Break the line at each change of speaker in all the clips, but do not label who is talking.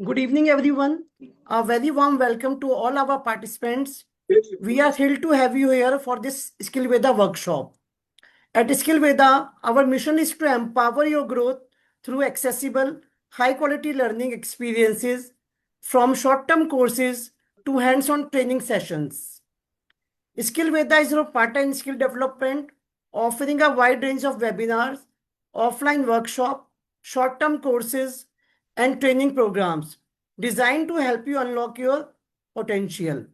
Good evening, everyone. A very warm welcome to all our participants. We are thrilled to have you here for this Skillveda workshop. At Skillveda, our mission is to empower your growth through accessible, high quality learning experiences from short term courses to hands on training sessions. Skillveda is a part-time in skill development, offering a wide range of webinars, offline workshop, short-term courses, and training programs designed to help you unlock your potential.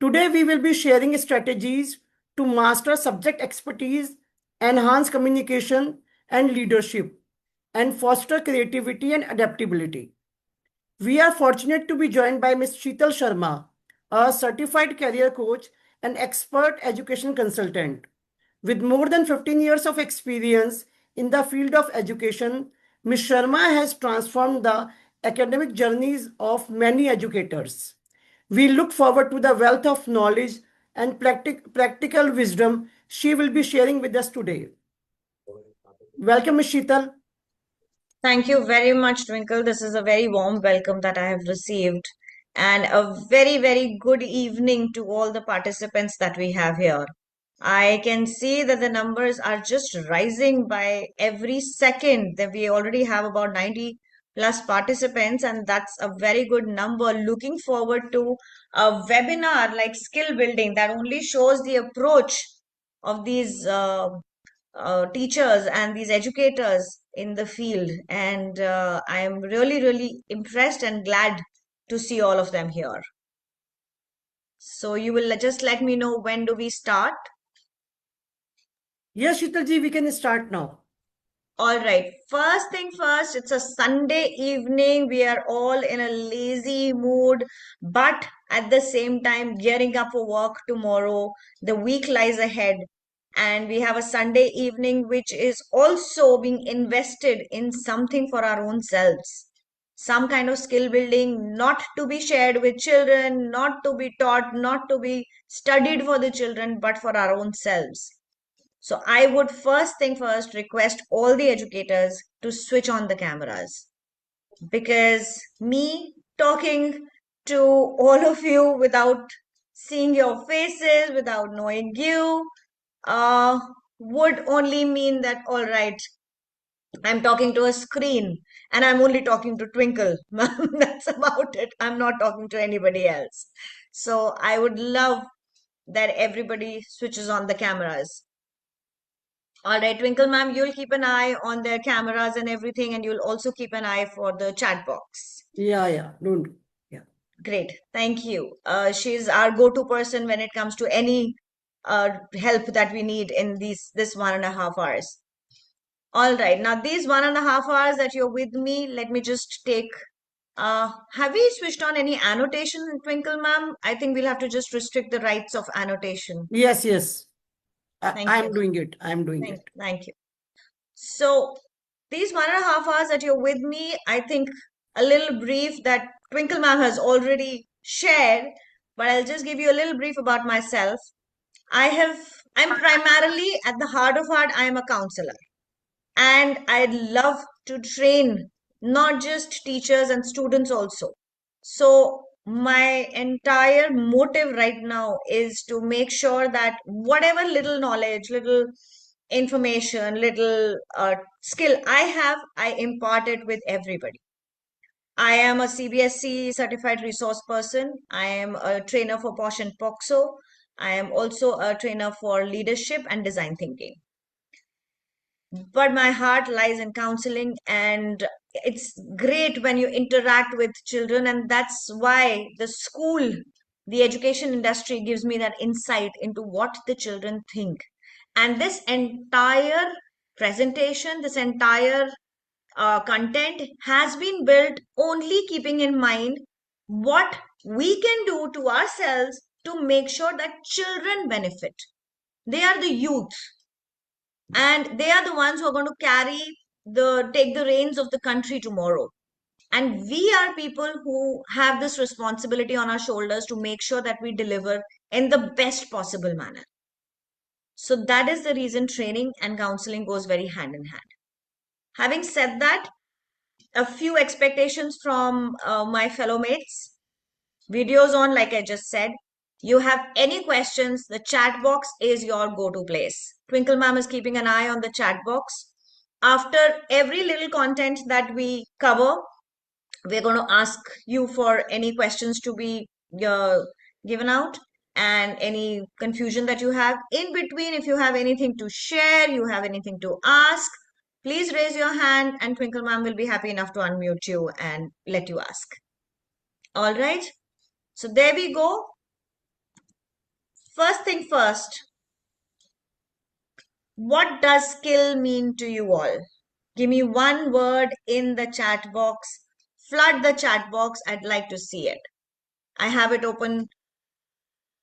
Today, we will be sharing strategies to master subject expertise, enhance communication and leadership, and foster creativity and adaptability. We are fortunate to be joined by Ms. Sheetal Sharma, a certified career coach and expert education consultant. With more than 15 years of experience in the field of education, Ms. Sharma has transformed the academic journeys of many educators. We look forward to the wealth of knowledge and practical wisdom she will be sharing with us today. Welcome, Ms. Sheetal.
Thank you very much, Twinkle. This is a very warm welcome that I have received, and a very, very good evening to all the participants that we have here. I can see that the numbers are just rising by every second. That we already have about 90 plus participants, and that's a very good number. Looking forward to a webinar like skill building that only shows the approach of these teachers and these educators in the field. And I am really, really impressed and glad to see all of them here. So you will just let me know when do we start?
Yes, Sheetal ji, we can start now.
All right. First thing first, it's a Sunday evening. We are all in a lazy mood, but at the same time, gearing up for work tomorrow. The week lies ahead, and we have a Sunday evening which is also being invested in something for our own selves. Some kind of skill building, not to be shared with children, not to be taught, not to be studied for the children, but for our own selves. So I would first thing first request all the educators to switch on the cameras, because me talking to all of you without seeing your faces, without knowing you, uh, would only mean that, all right, I'm talking to a screen and I'm only talking to Twinkle. That's about it. I'm not talking to anybody else. So I would love that everybody switches on the cameras. All right, Twinkle ma'am, you'll keep an eye on their cameras and everything, and you'll also keep an eye for the chat box.
Yeah, don't. Yeah.
Great, thank you. She's our go-to person when it comes to any help that we need in this 1.5 hours. All right, now these 1.5 hours that you're with me, let me just take. Have we switched on any annotation, Twinkle ma'am? I think we'll have to just restrict the rights of annotation.
Yes.
Thank you.
I'm doing it. I'm doing it.
Thank you. So these 1.5 hours that you're with me, I think a little brief that Twinkle Ma'am has already shared, but I'll just give you a little brief about myself. I'm primarily at the heart of heart, I am a counselor. And I'd love to train not just teachers and students also. So my entire motive right now is to make sure that whatever little knowledge, little information, little skill I have, I impart it with everybody. I am a CBSC certified resource person. I am a trainer for POSH and POXO. I am also a trainer for leadership and design thinking. But my heart lies in counseling, and it's great when you interact with children, and that's why the school, the education industry gives me that insight into what the children think. And this entire presentation, this entire content has been built only keeping in mind what we can do to ourselves to make sure that children benefit. They are the youth, and they are the ones who are going to take the reins of the country tomorrow. And we are people who have this responsibility on our shoulders to make sure that we deliver in the best possible manner. So that is the reason training and counseling goes very hand in hand. Having said that, a few expectations from my fellow mates. Videos on, like I just said. You have any questions, the chat box is your go-to place. Twinkle Ma'am is keeping an eye on the chat box. After every little content that we cover, we're going to ask you for any questions to be given out and any confusion that you have. In between, if you have anything to share, you have anything to ask, please raise your hand and Twinkle Ma'am will be happy enough to unmute you and let you ask. All right. So there we go. First thing first, what does skill mean to you all? Give me one word in the chat box. Flood the chat box. I'd like to see it. I have it open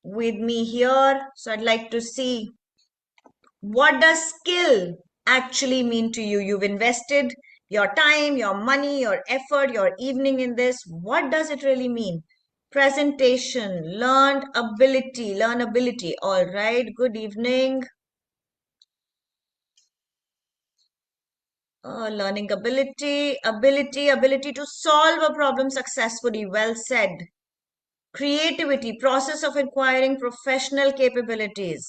with me here. So I'd like to see, what does skill actually mean to you? You've invested your time, your money, your effort, your evening in this. What does it really mean? Presentation, learnability. All right. Good evening. Learning ability to solve a problem successfully. Well said. Creativity, process of acquiring professional capabilities.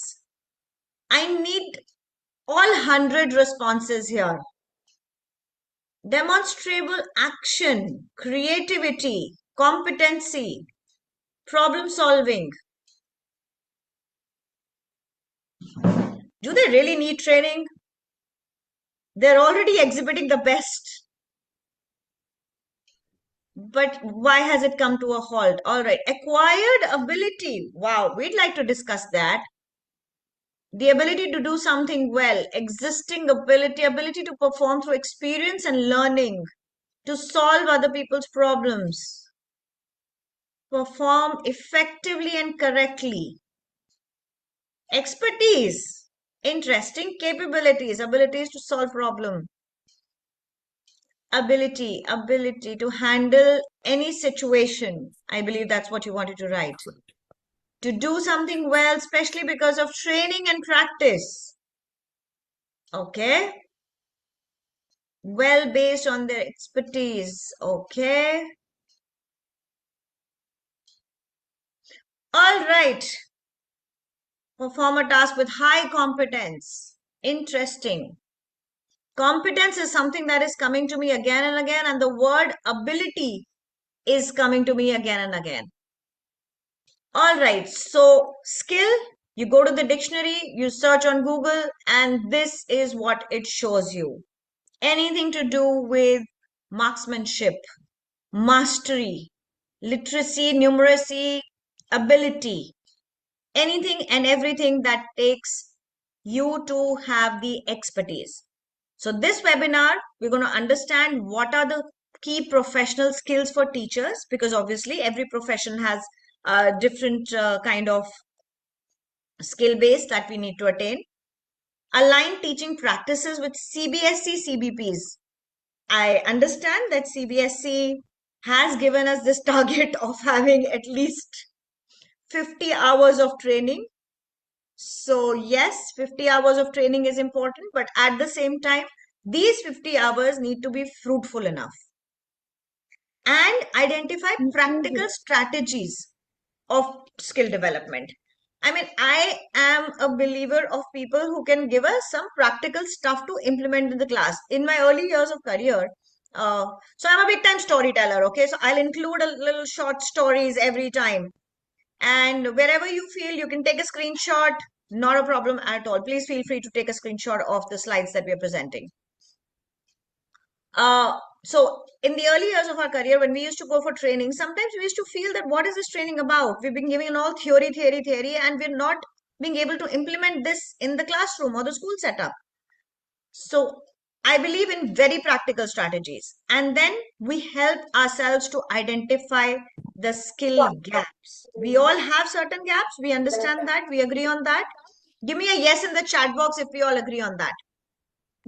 I need all 100 responses here. Demonstrable action, creativity, competency, problem solving. Do they really need training? They're already exhibiting the best. But why has it come to a halt? All right. Acquired ability. Wow, we'd like to discuss that. The ability to do something well, existing ability to perform through experience and learning, to solve other people's problems, perform effectively and correctly. Expertise, interesting capabilities, abilities to solve problem. Ability to handle any situation. I believe that's what you wanted to write. To do something well, especially because of training and practice. Okay. Well based on their expertise. Okay. All right. Perform a task with high competence. Interesting. Competence is something that is coming to me again and again, and the word ability is coming to me again and again. All right, so skill, you go to the dictionary, you search on Google, and this is what it shows you. Anything to do with marksmanship, mastery, literacy, numeracy, ability, anything and everything that takes you to have the expertise. So this webinar, we're going to understand what are the key professional skills for teachers, because obviously every profession has a different kind of skill base that we need to attain. Align teaching practices with CBSE CBPs. I understand that CBSE has given us this target of having at least 50 hours of training. So yes, 50 hours of training is important, but at the same time, these 50 hours need to be fruitful enough. And identify practical strategies of skill development. I mean, I am a believer of people who can give us some practical stuff to implement in the class. In my early years of career, so I'm a big time storyteller, okay? So I'll include a little short stories every time. And wherever you feel you can take a screenshot, not a problem at all. Please feel free to take a screenshot of the slides that we are presenting. So in the early years of our career, when we used to go for training, sometimes we used to feel that what is this training about? We've been giving all theory, and we're not being able to implement this in the classroom or the school setup. So I believe in very practical strategies. And then we help ourselves to identify the skill gaps. We all have certain gaps. We understand that. We agree on that. Give me a yes in the chat box if we all agree on that.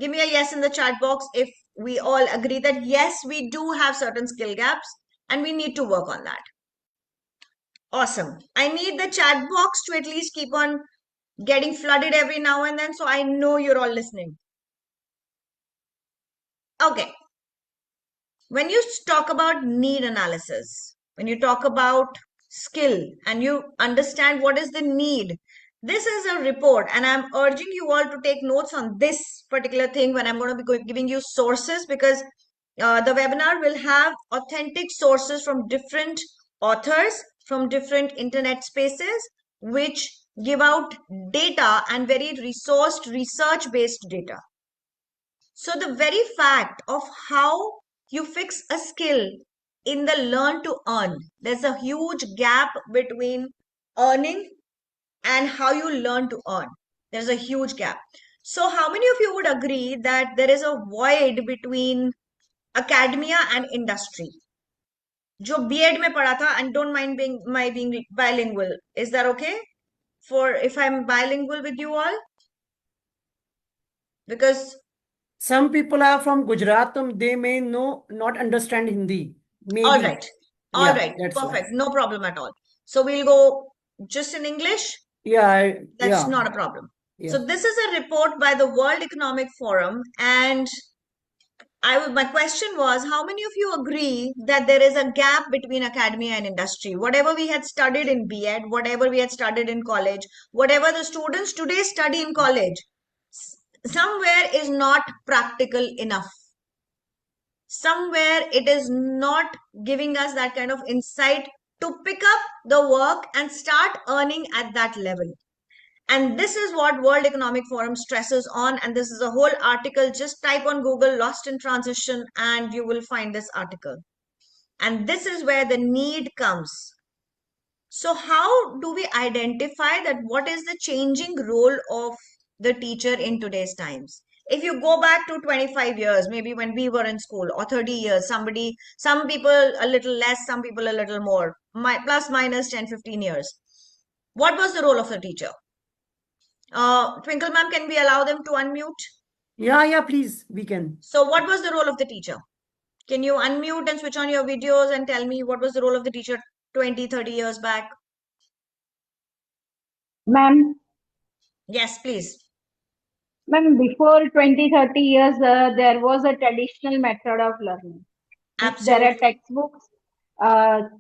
Give me a yes in the chat box if we all agree that yes, we do have certain skill gaps and we need to work on that. Awesome. I need the chat box to at least keep on getting flooded every now and then so I know you're all listening. Okay. when you talk about need analysis, when you talk about skill and you understand what is the need, this is a report, and I'm urging you all to take notes on this particular thing when I'm going to be giving you sources, because the webinar will have authentic sources from different authors, from different internet spaces, which give out data and very resourced, research based data. So the very fact of how you fix a skill in the learn to earn, there's a huge gap between earning and how you learn to earn. There's a huge gap. So how many of you would agree that there is a void between academia and industry? जो B.Ed में पढ़ा था, and don't mind being bilingual. Is that okay? For if I'm bilingual with you all? Because
Some people are from Gujarat, they may not understand Hindi.
all
Maybe.
right. All
Yeah,
right.
that's why.
Perfect. No problem at all. So we'll go just in English.
Yeah,
That's
yeah,
not a problem.
yeah.
So this is a report by the World Economic Forum, and my question was, how many of you agree that there is a gap between academia and industry? Whatever we had studied in B.Ed, whatever we had studied in college, whatever the students today study in college, somewhere is not practical enough. Somewhere it is not giving us that kind of insight to pick up the work and start earning at that level. And this is what World Economic Forum stresses on. And this is a whole article. Just type on Google "lost in transition" and you will find this article. And this is where the need comes. So how do we identify that what is the changing role of the teacher in today's times? If you go back to 25 years, maybe when we were in school, or 30 years, some people a little less, some people a little more, plus minus 10, 15 years. What was the role of the teacher? Twinkle ma'am, can we allow them to unmute?
Yeah, please, we can.
So what was the role of the teacher? Can you unmute and switch on your videos and tell me what was the role of the teacher 20, 30 years back?
Ma'am,
Yes, please.
ma'am, before 20, 30 years, there was a traditional method of learning. There are
Absolutely.
textbooks,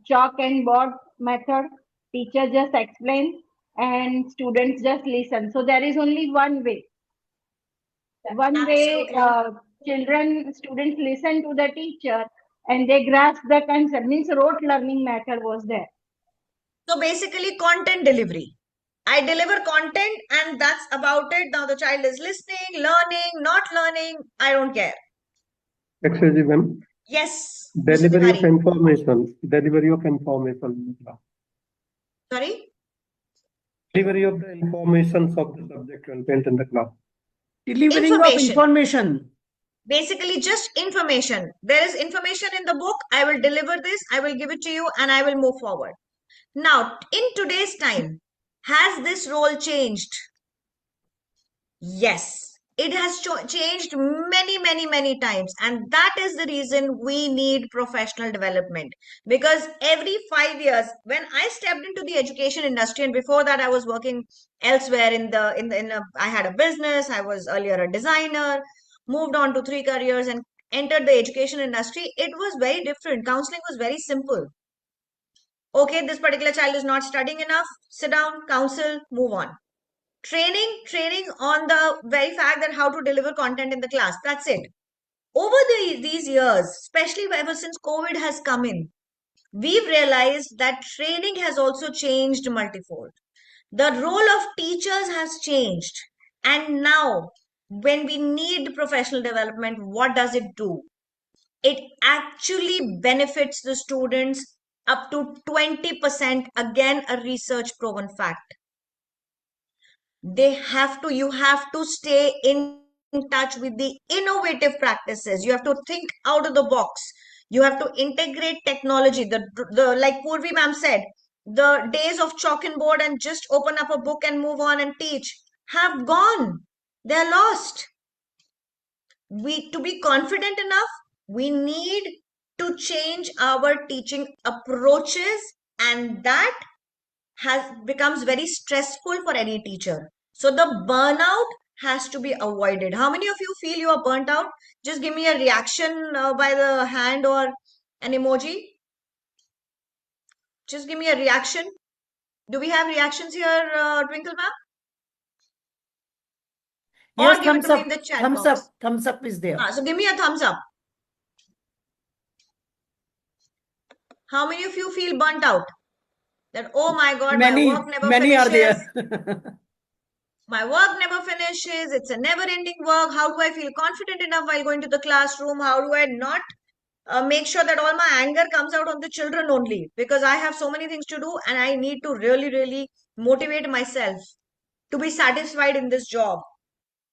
chalk and board method. Teacher just explain and students just listen. So there is only one way. One way,
Absolutely.
students listen to the teacher and they grasp the concept. Means rote learning method was there.
So basically, content delivery. I deliver content and that's about it. Now the child is listening, learning, not learning. I don't care.
Excuse me, ma'am.
Yes, Mr.
Delivery of
Tiwari.
information. Delivery of information.
Sorry?
Delivery of the informations of the subject content in the class.
Delivering of information.
Basically, just information. There is information in the book. I will deliver this. I will give it to you and I will move forward. Now, in today's time, has this role changed? Yes, it has changed many, many, many times. And that is the reason we need professional development. Because every 5 years, when I stepped into the education industry, and before that, I was working elsewhere I had a business, I was earlier a designer, moved on to 3 careers and entered the education industry. It was very different. Counseling was very simple. Okay, this particular child is not studying enough, sit down, counsel, move on. Training on the very fact that how to deliver content in the class. That's it. Over these years, especially ever since COVID has come in, we've realized that training has also changed multifold. The role of teachers has changed. And now, when we need professional development, what does it do? It actually benefits the students up to 20%. Again, a research proven fact. You have to stay in touch with the innovative practices. You have to think out of the box. You have to integrate technology. The like Purvi ma'am said, the days of chalk and board and just open up a book and move on and teach have gone. They're lost. To be confident enough, we need to change our teaching approaches, and that becomes very stressful for any teacher. So the burnout has to be avoided. How many of you feel you are burnt out? Just give me a reaction by the hand or an emoji. Just give me a reaction. Do we have reactions here, Twinkle ma'am? Or
Yes,
give it
thumbs
to me in
up.
the chat
Thumbs
box.
up. Thumbs up is there.
So give me a thumbs up. How many of you feel burnt out? That, oh my God, my work never
Many are
finishes.
there.
My work never finishes. It's a never ending work. How do I feel confident enough while going to the classroom? How do I not make sure that all my anger comes out on the children only? Because I have so many things to do and I need to really, really motivate myself to be satisfied in this job.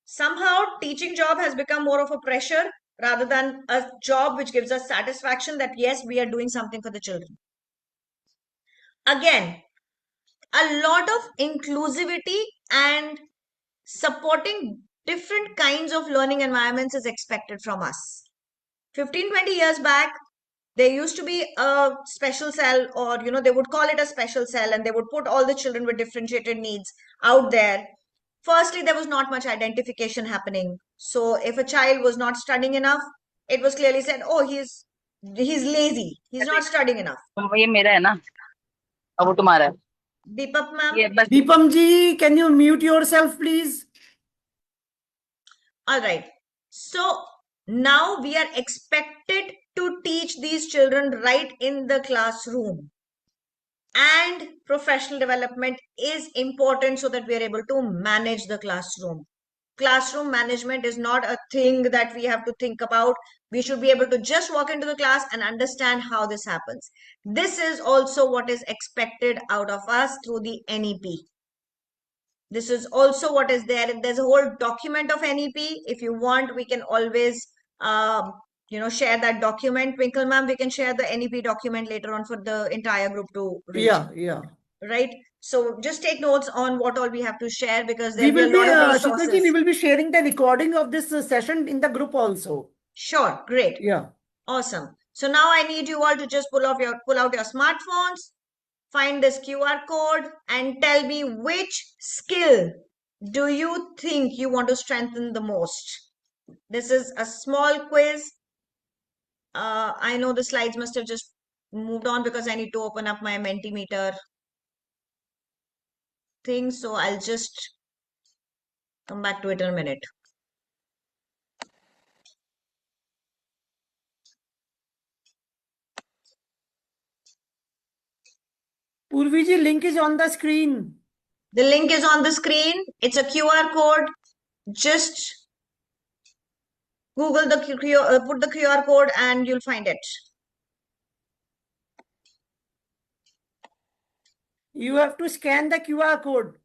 Somehow, teaching job has become more of a pressure rather than a job which gives us satisfaction that yes, we are doing something for the children. Again, a lot of inclusivity and supporting different kinds of learning environments is expected from us. 15-20 years back, there used to be a special cell, or they would call it a special cell, and they would put all the children with differentiated needs out there. Firstly, there was not much identification happening. So if a child was not studying enough, it was clearly said, oh, he's lazy, he's not studying enough.
ये मेरा है ना अब वो तुम्हारा है
Deepak ma'am.
ये बस
Deepam ji, can you mute yourself, please?
All right. So now we are expected to teach these children right in the classroom. And professional development is important so that we are able to manage the classroom. Classroom management is not a thing that we have to think about. We should be able to just walk into the class and understand how this happens. This is also what is expected out of us through the NEP. This is also what is there. There's a whole document of NEP. If you want, we can always share that document. Twinkle ma'am, we can share the NEP document later on for the entire group to read.
Yeah.
Right? So just take notes on what all we have to share, because
We
there'll be
will
a lot of
be,
resources.
Sheetal ji, we will be sharing the recording of this session in the group also.
Sure, great.
Yeah.
Awesome. So now I need you all to just pull out your smartphones, find this QR code, and tell me which skill do you think you want to strengthen the most. This is a small quiz. I know the slides must have just moved on because I need to open up my Mentimeter thing. So I'll just come back to it in a minute.
Purvi ji, link is on the screen.
The link is on the screen. It's a QR code. Just Google the put the QR code and you'll find it.
You have to scan the QR code.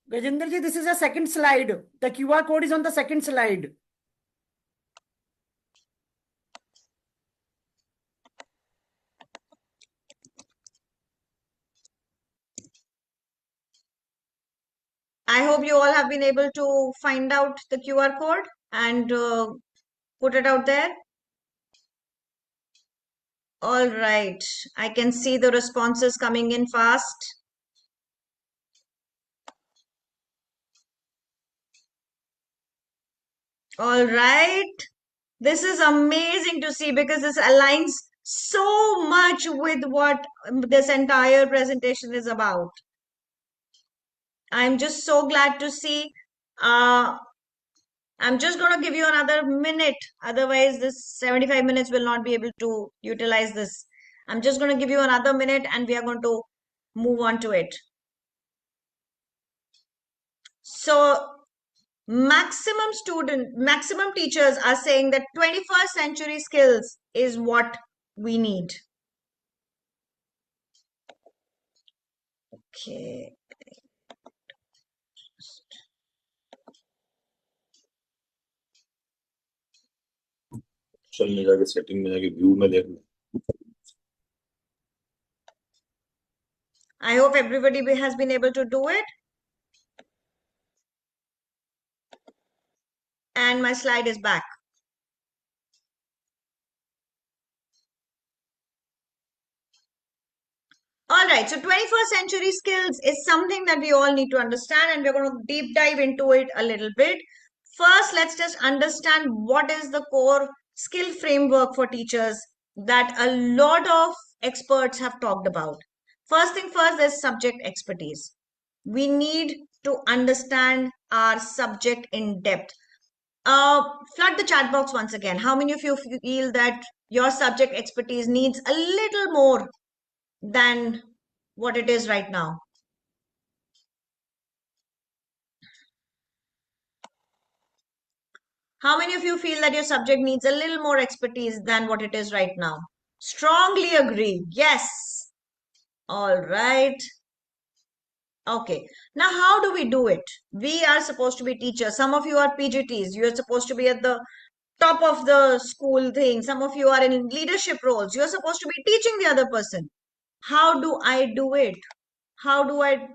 Gajendra ji, this is a second slide. The QR code is on the second slide.
I hope you all have been able to find out the QR code and put it out there. All right. I can see the responses coming in fast. All right. This is amazing to see because this aligns so much with what this entire presentation is about. I'm just so glad to see. I'm just going to give you another minute. Otherwise, this 75 minutes will not be able to utilize this. I'm just going to give you another minute and we are going to move on to it. So maximum teachers are saying that 21st century skills is what we need. Okay.
Option में जाके setting में जाके view में देख लो.
I hope everybody has been able to do it. And my slide is back. All right, so 21st century skills is something that we all need to understand, and we're going to deep dive into it a little bit. First, let's just understand what is the core skill framework for teachers that a lot of experts have talked about. First thing first, there's subject expertise. We need to understand our subject in depth. Flood the chat box once again. How many of you feel that your subject expertise needs a little more than what it is right now? How many of you feel that your subject needs a little more expertise than what it is right now? Strongly agree. Yes. All right. Okay. Now, how do we do it? We are supposed to be teachers. Some of you are PGTs. You are supposed to be at the top of the school thing. Some of you are in leadership roles. You're supposed to be teaching the other person. How do I do it? How do I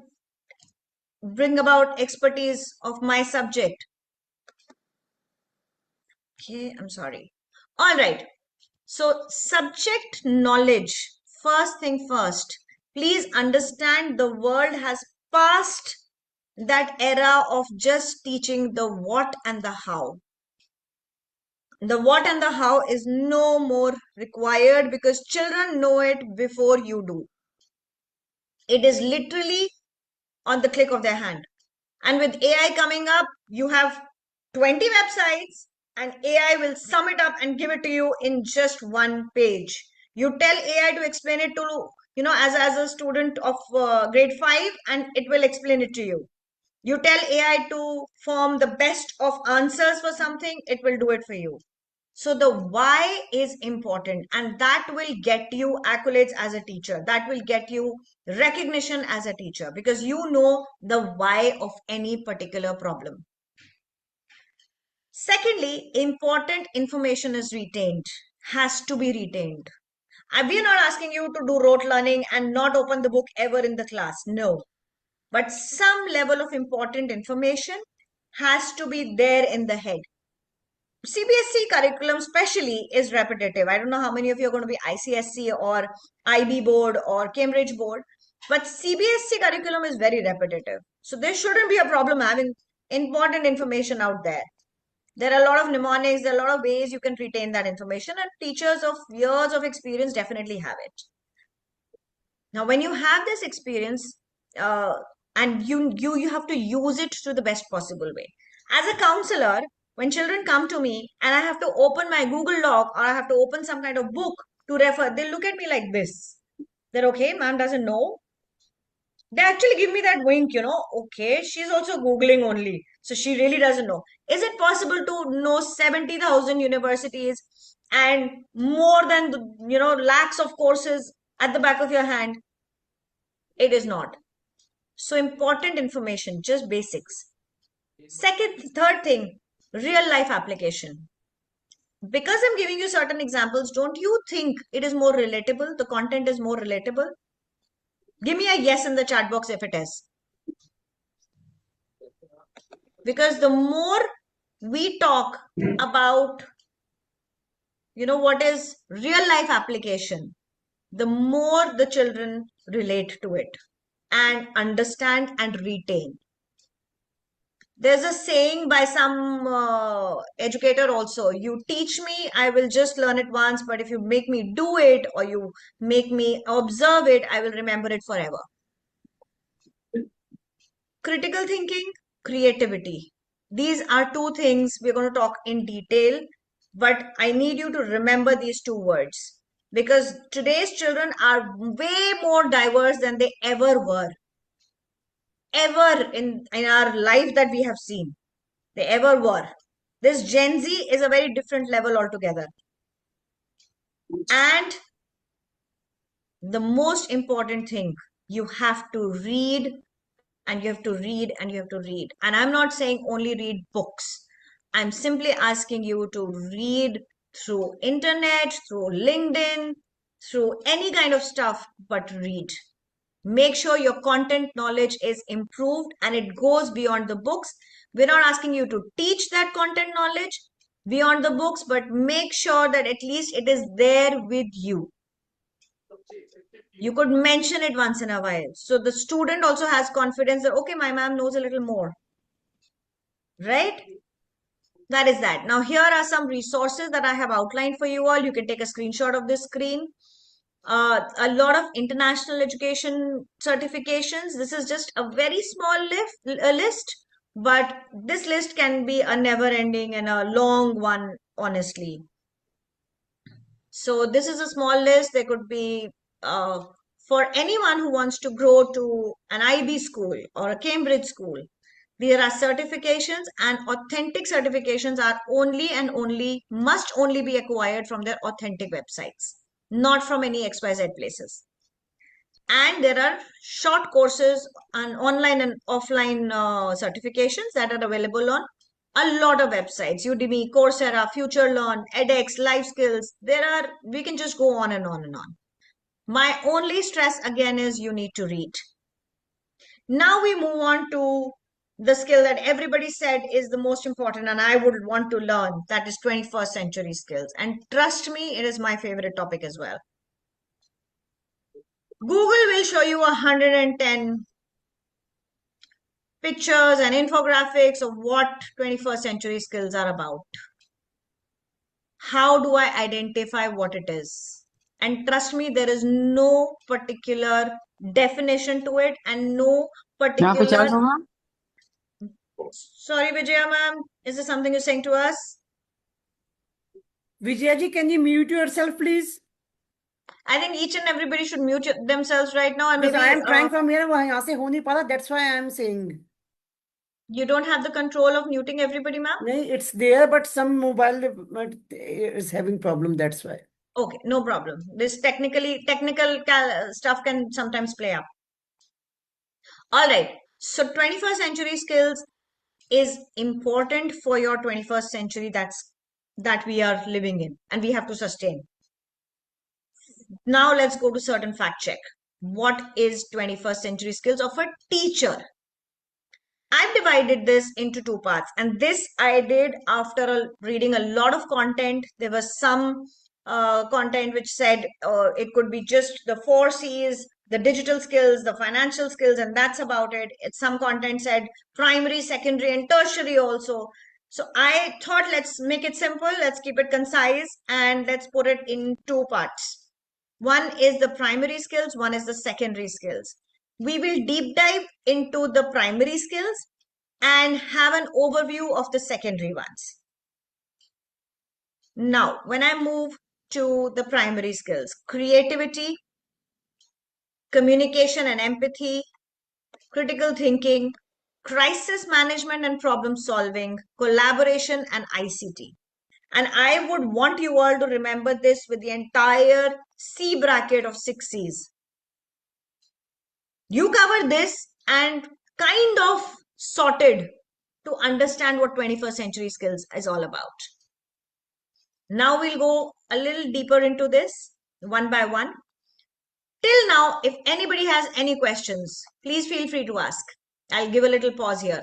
bring about expertise of my subject? Okay, I'm sorry. All right. So, subject knowledge, first thing first, please understand the world has passed that era of just teaching the what and the how. The what and the how is no more required because children know it before you do. It is literally on the click of their hand. And with AI coming up, you have 20 websites and AI will sum it up and give it to you in just one page. You tell AI to explain it to, as a student of grade 5 and it will explain it to you. You tell AI to form the best of answers for something, it will do it for you. So the why is important and that will get you accolades as a teacher. That will get you recognition as a teacher because you know the why of any particular problem. Secondly, important information is retained, has to be retained. We are not asking you to do rote learning and not open the book ever in the class. No. But some level of important information has to be there in the head. CBSE curriculum especially is repetitive. I don't know how many of you are going to be ICSC or IB board or Cambridge board, but CBSE curriculum is very repetitive. So there shouldn't be a problem having important information out there. There are a lot of mnemonics, there are a lot of ways you can retain that information, and teachers of years of experience definitely have it. Now, when you have this experience, and you have to use it to the best possible way. As a counselor, when children come to me and I have to open my Google Doc or I have to open some kind of book to refer, they look at me like this. They're okay, ma'am doesn't know. They actually give me that wink, okay, she's also Googling only. So she really doesn't know. Is it possible to know 70,000 universities and more than, lakhs of courses at the back of your hand? It is not. So important information, just basics. Third thing, real life application. Because I'm giving you certain examples, don't you think it is more relatable? The content is more relatable? Give me a yes in the chat box if it is. Because the more we talk about, what is real life application, the more the children relate to it and understand and retain. There's a saying by some educator also, you teach me, I will just learn it once, but if you make me do it or you make me observe it, I will remember it forever. Critical thinking, creativity. These are two things we're going to talk in detail, but I need you to remember these two words because today's children are way more diverse than they ever were, ever in our life that we have seen. They ever were. This Gen Z is a very different level altogether. And the most important thing, you have to read and you have to read and you have to read. And I'm not saying only read books. I'm simply asking you to read through internet, through LinkedIn, through any kind of stuff, but read. Make sure your content knowledge is improved and it goes beyond the books. We're not asking you to teach that content knowledge beyond the books, but make sure that at least it is there with you. You could mention it once in a while. So the student also has confidence that, okay, my ma'am knows a little more, right? That is that. Now, here are some resources that I have outlined for you all. You can take a screenshot of this screen. A lot of international education certifications. This is just a very small list, but this list can be a never ending and a long one, honestly. So this is a small list. There could be for anyone who wants to grow to an IB school or a Cambridge school. There are certifications, and authentic certifications are only and only must only be acquired from their authentic websites, not from any XYZ places. And there are short courses and online and offline certifications that are available on a lot of websites: Udemy, Coursera, FutureLearn, edX, Life Skills. We can just go on and on and on. My only stress again is you need to read. Now we move on to the skill that everybody said is the most important and I would want to learn, that is 21st century skills. And trust me, it is my favorite topic as well. Google will show you 110 pictures and infographics of what 21st century skills are about. How do I identify what it is? And trust me, there is no particular definition to it and no particular. Sorry, Vijaya ma'am, is there something you're saying to us?
Vijayaji, can you mute yourself, please?
I think each and everybody should mute themselves right now, and
Because
maybe
I am trying from here, यहाँ से हो नहीं पा रहा, that's why I am saying.
you don't have the control of muting everybody, ma'am?
No, it's there, but some mobile is having problem, that's why.
Okay, no problem. This technical stuff can sometimes play up. All right. So 21st century skills is important for your 21st century that we are living in and we have to sustain. Now let's go to certain fact check. What is 21st century skills of a teacher? I've divided this into two parts, and this I did after reading a lot of content. There was some content which said it could be just the 4 C's, the digital skills, the financial skills, and that's about it. Some content said primary, secondary, and tertiary also. So I thought, let's make it simple, let's keep it concise, and let's put it in two parts. One is the primary skills, one is the secondary skills. We will deep dive into the primary skills and have an overview of the secondary ones. Now, when I move to the primary skills, creativity, communication and empathy, critical thinking, crisis management and problem solving, collaboration and ICT. And I would want you all to remember this with the entire C bracket of 6 C's. You covered this and kind of sorted to understand what 21st century skills is all about. Now we'll go a little deeper into this one by one. Till now, if anybody has any questions, please feel free to ask. I'll give a little pause here.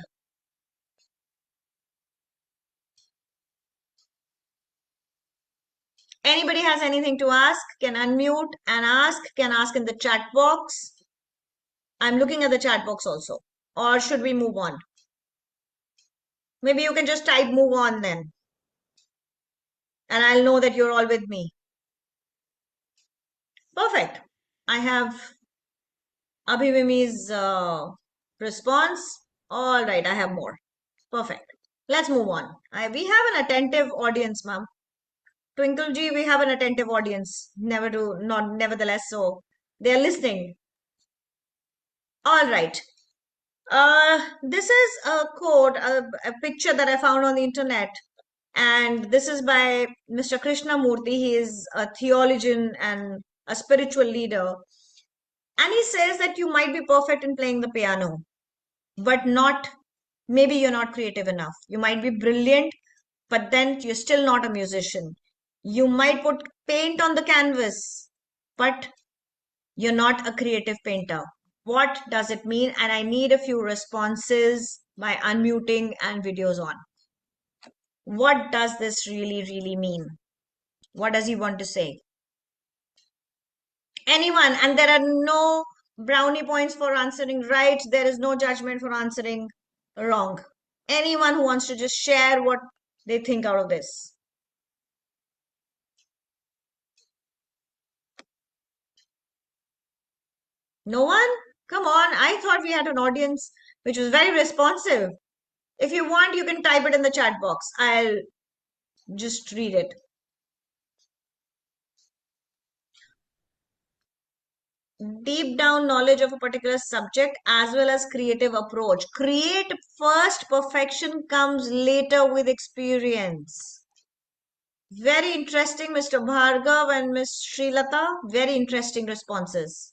Anybody has anything to ask can unmute and ask, can ask in the chat box. I'm looking at the chat box also. Or should we move on? Maybe you can just type move on then. And I'll know that you're all with me. Perfect. I have Abhimimi's response. All right, I have more. Perfect. Let's move on. We have an attentive audience, ma'am. Twinkle G, we have an attentive audience. Nevertheless, so they are listening. All right. This is a quote, a picture that I found on the internet. And this is by Mr. Krishnamurti. He is a theologian and a spiritual leader. And he says that you might be perfect in playing the piano, but maybe you're not creative enough. You might be brilliant, but then you're still not a musician. You might put paint on the canvas, but you're not a creative painter. What does it mean? And I need a few responses by unmuting and videos on. What does this really, really mean? What does he want to say? Anyone, and there are no brownie points for answering right. There is no judgment for answering wrong. Anyone who wants to just share what they think out of this? No one? Come on, I thought we had an audience which was very responsive. If you want, you can type it in the chat box. I'll just read it. Deep down knowledge of a particular subject as well as creative approach. Create first, perfection comes later with experience. Very interesting, Mr. Bhargav and Ms. Srilata. Very interesting responses.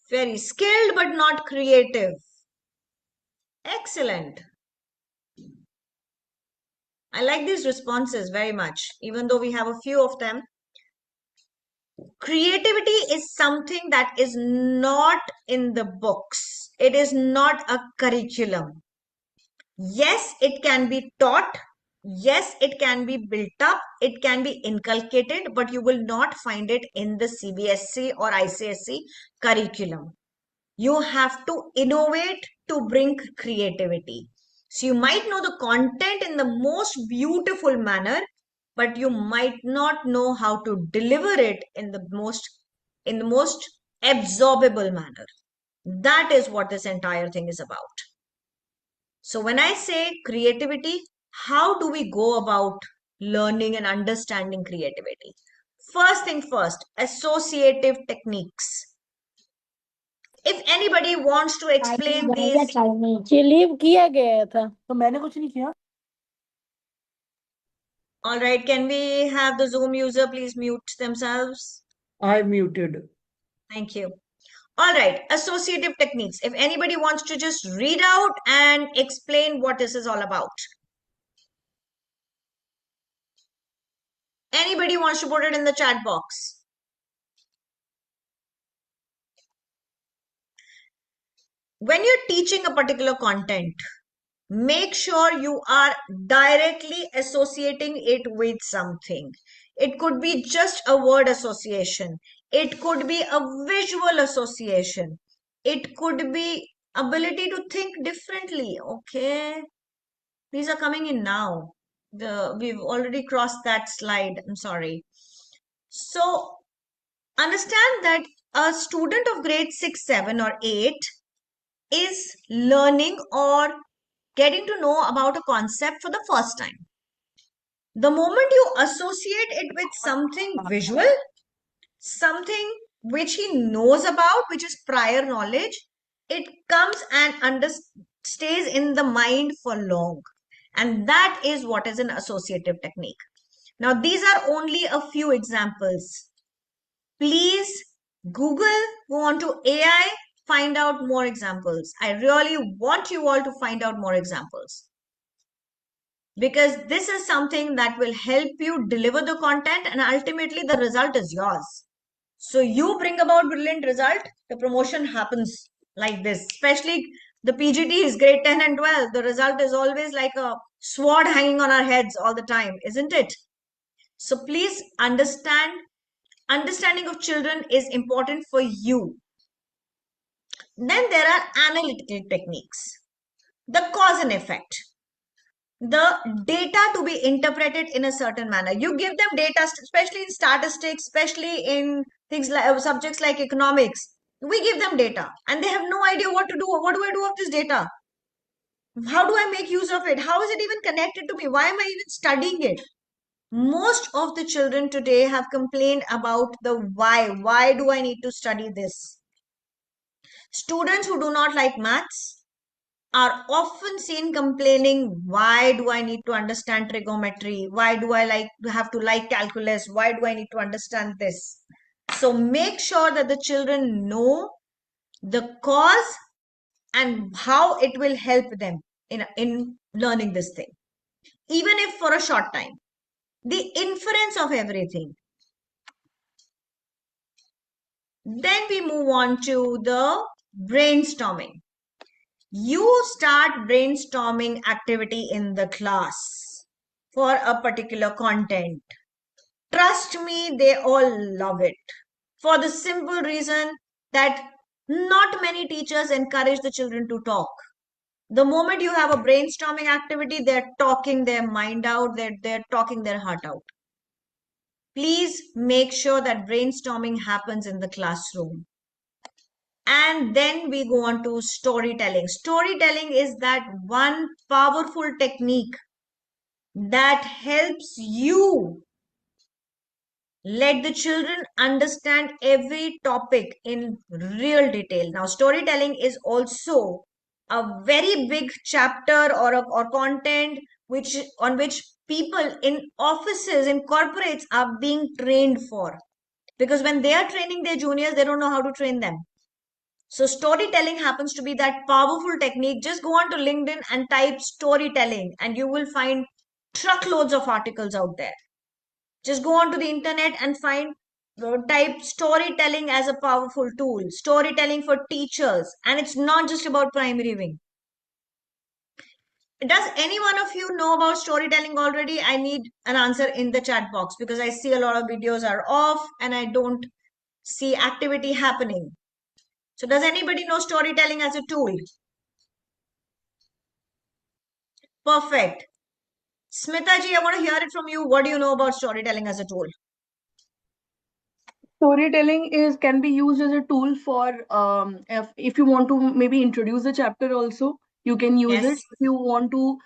Very skilled but not creative. Excellent. I like these responses very much, even though we have a few of them. Creativity is something that is not in the books. It is not a curriculum. Yes, it can be taught. Yes, it can be built up. It can be inculcated, but you will not find it in the CBSE or ICSE curriculum. You have to innovate to bring creativity. So you might know the content in the most beautiful manner, but you might not know how to deliver it in the most absorbable manner. That is what this entire thing is about. So when I say creativity, how do we go about learning and understanding creativity? First thing first, associative techniques. If anybody wants to explain these,
ये leave किया गया था तो मैंने कुछ नहीं किया.
all right, can we have the Zoom user please mute themselves?
I muted.
Thank you. All right, associative techniques. If anybody wants to just read out and explain what this is all about. Anybody wants to put it in the chat box? When you're teaching a particular content, make sure you are directly associating it with something. It could be just a word association. It could be a visual association. It could be ability to think differently. Okay. These are coming in now. We've already crossed that slide. I'm sorry. So understand that a student of grade 6, 7 or 8 is learning or getting to know about a concept for the first time. The moment you associate it with something visual, something which he knows about, which is prior knowledge, it comes and stays in the mind for long. And that is what is an associative technique. Now, these are only a few examples. Please Google, go on to AI, find out more examples. I really want you all to find out more examples, because this is something that will help you deliver the content and ultimately the result is yours. So you bring about brilliant result, the promotion happens like this. Especially the PGTs, grade 10 and 12, the result is always like a sword hanging on our heads all the time, isn't it? So please understanding of children is important for you. Then there are analytical techniques, the cause and effect, the data to be interpreted in a certain manner. You give them data, especially in statistics, especially in things like subjects like economics. We give them data and they have no idea what to do. What do I do with this data? How do I make use of it? How is it even connected to me? Why am I even studying it? Most of the children today have complained about the why. Why do I need to study this? Students who do not like maths are often seen complaining, why do I need to understand trigonometry? Why do I have to like calculus? Why do I need to understand this? So make sure that the children know the cause and how it will help them in learning this thing, even if for a short time. The inference of everything. Then we move on to the brainstorming. You start brainstorming activity in the class for a particular content. Trust me, they all love it. for the simple reason that not many teachers encourage the children to talk. The moment you have a brainstorming activity, they're talking their mind out, they're talking their heart out. Please make sure that brainstorming happens in the classroom. And then we go on to storytelling. Storytelling is that one powerful technique that helps you let the children understand every topic in real detail. Now, storytelling is also a very big chapter or content on which people in offices, in corporates are being trained for. Because when they are training their juniors, they don't know how to train them. So storytelling happens to be that powerful technique. Just go on to LinkedIn and type storytelling and you will find truckloads of articles out there. Just go onto the internet and type storytelling as a powerful tool, storytelling for teachers. And it's not just about primary wing. Does any one of you know about storytelling already? I need an answer in the chat box because I see a lot of videos are off and I don't see activity happening. So does anybody know storytelling as a tool? Perfect. Smita ji, I want to hear it from you. What do you know about storytelling as a tool?
Storytelling can be used as a tool for if you want to maybe introduce a chapter also, you can use it.
Yes.
If you want to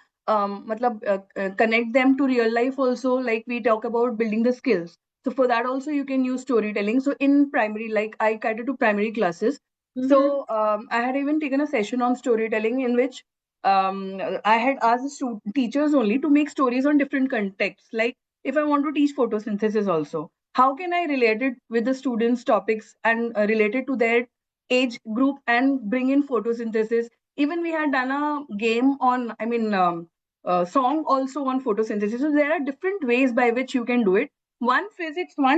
connect them to real life also, like we talk about building the skills. So for that also you can use storytelling. So in primary, like I cater to primary classes. So I had even taken a session on storytelling in which I had asked the teachers only to make stories on different contexts. Like if I want to teach photosynthesis also, how can I relate it with the students' topics and relate it to their age group and bring in photosynthesis? Even we had done a game on, song also on photosynthesis. So there are different ways by which you can do it. One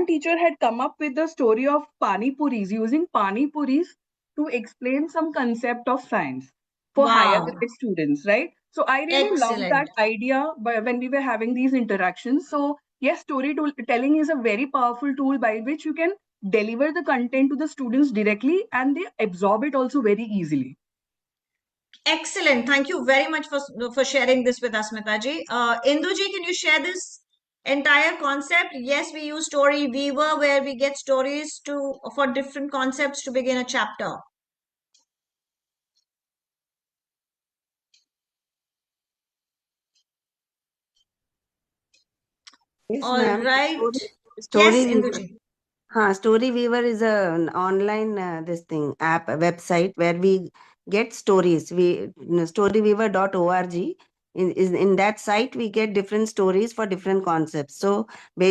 teacher had come up with the story of pani puris, using pani puris to explain some concept of science for higher
Wow.
grade students, right? So I really loved
Excellent.
that idea when we were having these interactions. So yes, storytelling is a very powerful tool by which you can deliver the content to the students directly and they absorb it also very easily.
Excellent. Thank you very much for sharing this with us, Mitaji. Induji, can you share this entire concept? Yes, we use Story Weaver where we get stories for different concepts to begin a chapter.
Yes,
All
ma'am.
right.
Story
Yes,
Weaver.
Induji.
Story Weaver is an online this thing app, a website where we get stories. Storyweaver.org. In that site we get different stories for different concepts. So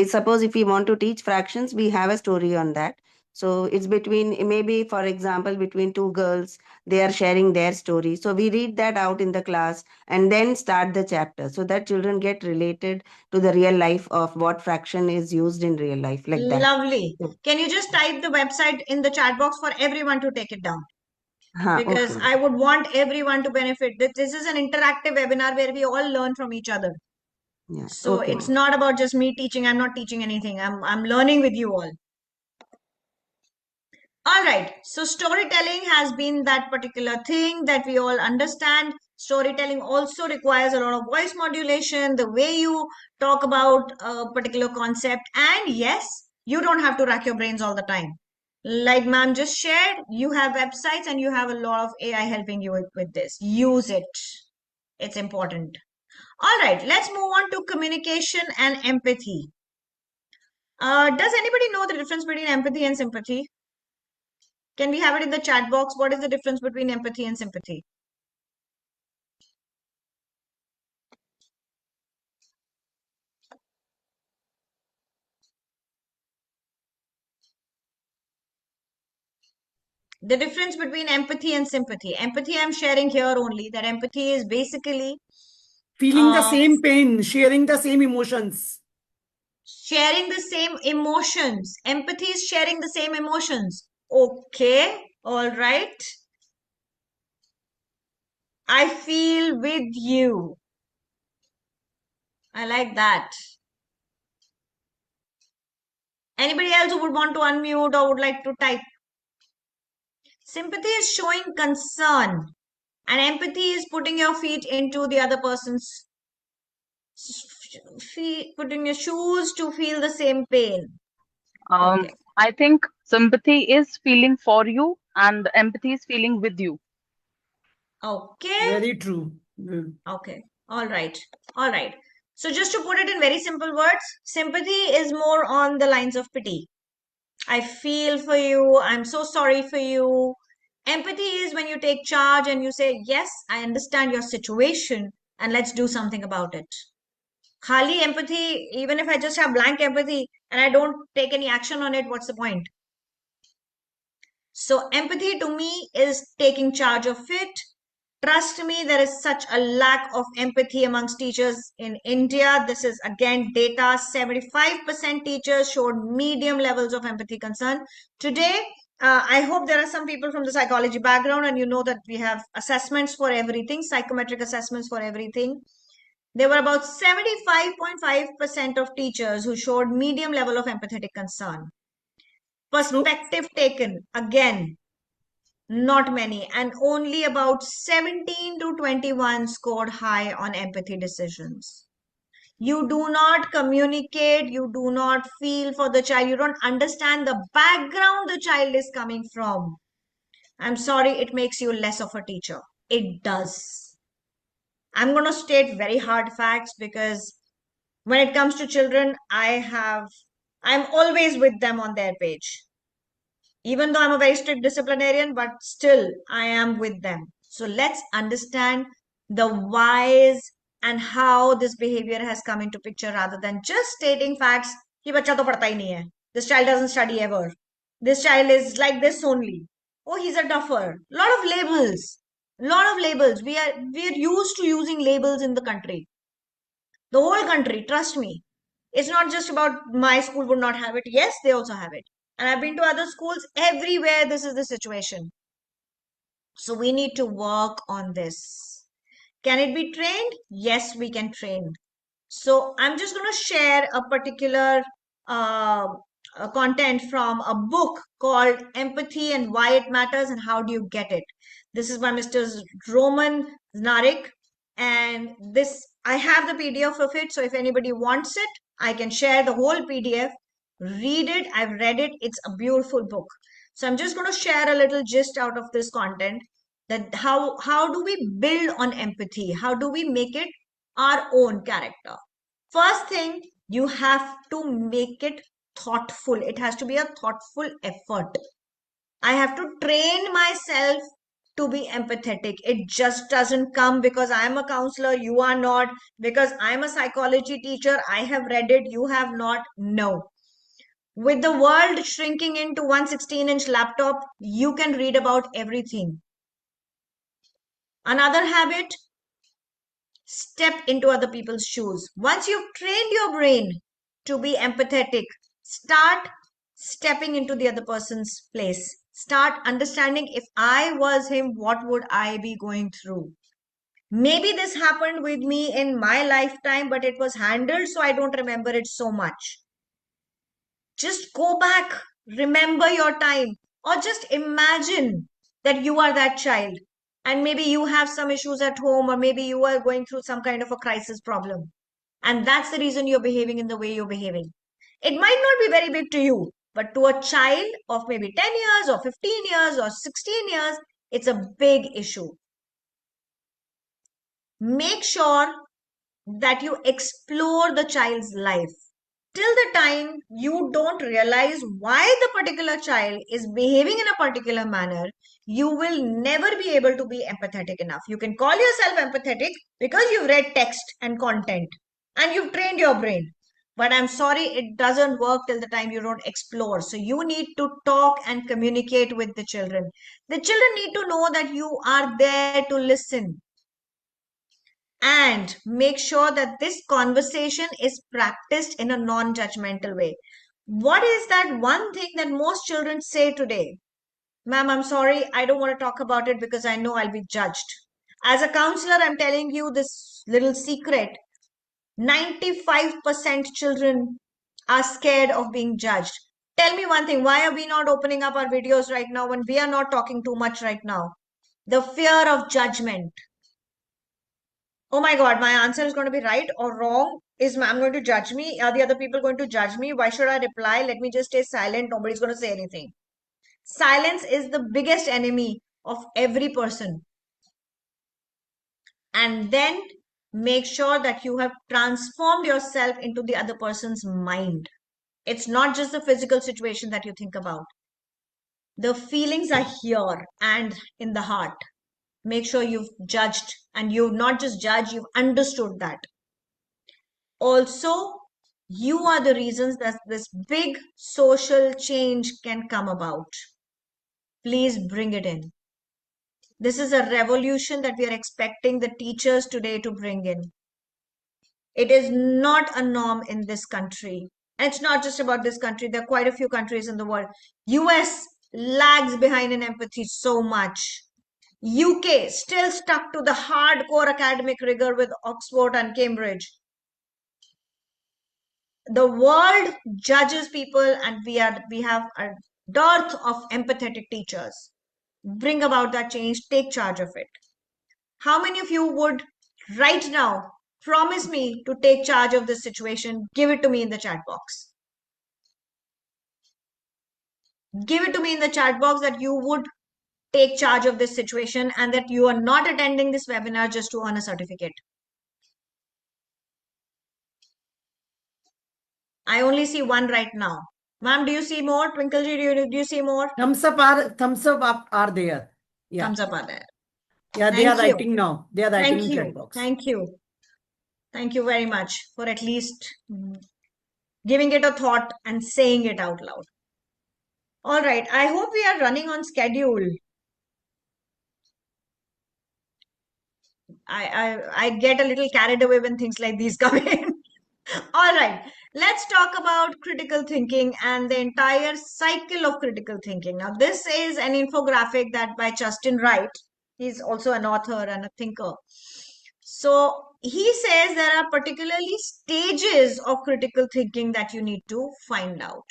suppose if we want to teach fractions, we have a story on that. So it's between, maybe for example, between two girls, they are sharing their story. So we read that out in the class and then start the chapter so that children get related to the real life of what fraction is used in real life, like that.
Lovely. Can you just type the website in the chat box for everyone to take it down? Because
Okay.
I would want everyone to benefit. This is an interactive webinar where we all learn from each other.
Yeah.
So
Okay,
it's
ma'am.
not about just me teaching. I'm not teaching anything. I'm learning with you all. All right. So storytelling has been that particular thing that we all understand. Storytelling also requires a lot of voice modulation, the way you talk about a particular concept. And yes, you don't have to rack your brains all the time. Like ma'am just shared, you have websites and you have a lot of AI helping you with this. Use it. It's important. All right. Let's move on to communication and empathy. Does anybody know the difference between empathy and sympathy? Can we have it in the chat box? What is the difference between empathy and sympathy? The difference between empathy and sympathy. Empathy, I'm sharing here only that empathy is basically
Feeling the same pain, sharing the same emotions.
sharing the same emotions. Empathy is sharing the same emotions. Okay, all right. I feel with you. I like that. Anybody else who would want to unmute or would like to type? Sympathy is showing concern, and empathy is putting your feet into the other person's feet, putting your shoes to feel the same pain. Okay.
I think sympathy is feeling for you and empathy is feeling with you.
Okay.
Very true.
Okay. All right. All right. So just to put it in very simple words, sympathy is more on the lines of pity. I feel for you. I'm so sorry for you. Empathy is when you take charge and you say, yes, I understand your situation and let's do something about it. Khali empathy, even if I just have blank empathy and I don't take any action on it, what's the point? So empathy to me is taking charge of it. Trust me, there is such a lack of empathy amongst teachers in India. This is again data. 75% teachers showed medium levels of empathy concern. Today, I hope there are some people from the psychology background and you know that we have assessments for everything, psychometric assessments for everything. There were about 75.5% of teachers who showed medium level of empathetic concern. Perspective taken, again, not many, and only about 17 to 21 scored high on empathy decisions. You do not communicate, you do not feel for the child, you don't understand the background the child is coming from. I'm sorry, it makes you less of a teacher. It does. I'm going to state very hard facts because when it comes to children, I'm always with them on their page. Even though I'm a very strict disciplinarian, but still I am with them. So let's understand the whys and how this behavior has come into picture rather than just stating facts. कि बच्चा तो पढ़ता ही नहीं है. This child doesn't study ever. This child is like this only. Oh, he's a duffer. Lot of labels. Lot of labels. We are used to using labels in the country. The whole country, trust me. It's not just about my school would not have it. Yes, they also have it. And I've been to other schools everywhere. This is the situation. So we need to work on this. Can it be trained? Yes, we can train. So I'm just going to share a particular uh, content from a book called Empathy and Why It Matters and How Do You Get It. This is by Mr. Roman Znarik. And this, I have the PDF of it. So if anybody wants it, I can share the whole PDF. Read it. I've read it. It's a beautiful book. So I'm just going to share a little gist out of this content that how do we build on empathy? How do we make it our own character? First thing, you have to make it thoughtful. It has to be a thoughtful effort. I have to train myself to be empathetic. It just doesn't come because I'm a counselor, you are not, because I'm a psychology teacher, I have read it, you have not. No. With the world shrinking into 116-inch laptop, you can read about everything. Another habit, step into other people's shoes. Once you've trained your brain to be empathetic, start stepping into the other person's place. Start understanding, if I was him, what would I be going through? Maybe this happened with me in my lifetime, but it was handled, so I don't remember it so much. Just go back, remember your time, or just imagine that you are that child and maybe you have some issues at home, or maybe you are going through some kind of a crisis problem, and that's the reason you're behaving in the way you're behaving. It might not be very big to you, but to a child of maybe 10 years or 15 years or 16 years, it's a big issue. Make sure that you explore the child's life till the time you don't realize why the particular child is behaving in a particular manner. You will never be able to be empathetic enough. You can call yourself empathetic because you've read text and content and you've trained your brain, but I'm sorry, it doesn't work till the time you don't explore. So you need to talk and communicate with the children. The children need to know that you are there to listen, and make sure that this conversation is practiced in a non-judgmental way. What is that one thing that most children say today? Ma'am, I'm sorry, I don't want to talk about it because I know I'll be judged. As a counselor, I'm telling you this little secret. 95% children are scared of being judged. Tell me one thing, why are we not opening up our videos right now when we are not talking too much right now? The fear of judgment. Oh my God, my answer is going to be right or wrong. Is ma'am going to judge me? Are the other people going to judge me? Why should I reply? Let me just stay silent. Nobody's going to say anything. Silence is the biggest enemy of every person. And then make sure that you have transformed yourself into the other person's mind. It's not just the physical situation that you think about. The feelings are here and in the heart. Make sure you've judged, and you've not just judged, you've understood that. Also, you are the reasons that this big social change can come about. Please bring it in. This is a revolution that we are expecting the teachers today to bring in. It is not a norm in this country. And it's not just about this country. There are quite a few countries in the world. US lags behind in empathy so much. UK still stuck to the hardcore academic rigor with Oxford and Cambridge. The world judges people, and we have a dearth of empathetic teachers. Bring about that change. Take charge of it. How many of you would right now promise me to take charge of this situation? Give it to me in the chat box. Give it to me in the chat box that you would take charge of this situation and that you are not attending this webinar just to earn a certificate. I only see one right now. Ma'am, do you see more? Twinkleji, do you see more?
Thumbs up are there. Yeah.
Thumbs up are there.
Yeah, they are
Thank you.
writing now. They are writing
Thank
in chat
you.
box.
Thank you. Thank you very much for at least giving it a thought and saying it out loud. All right. I hope we are running on schedule. I get a little carried away when things like these come in. All right, let's talk about critical thinking and the entire cycle of critical thinking. Now, this is an infographic that by Justin Wright. He's also an author and a thinker. So he says there are particularly stages of critical thinking that you need to find out.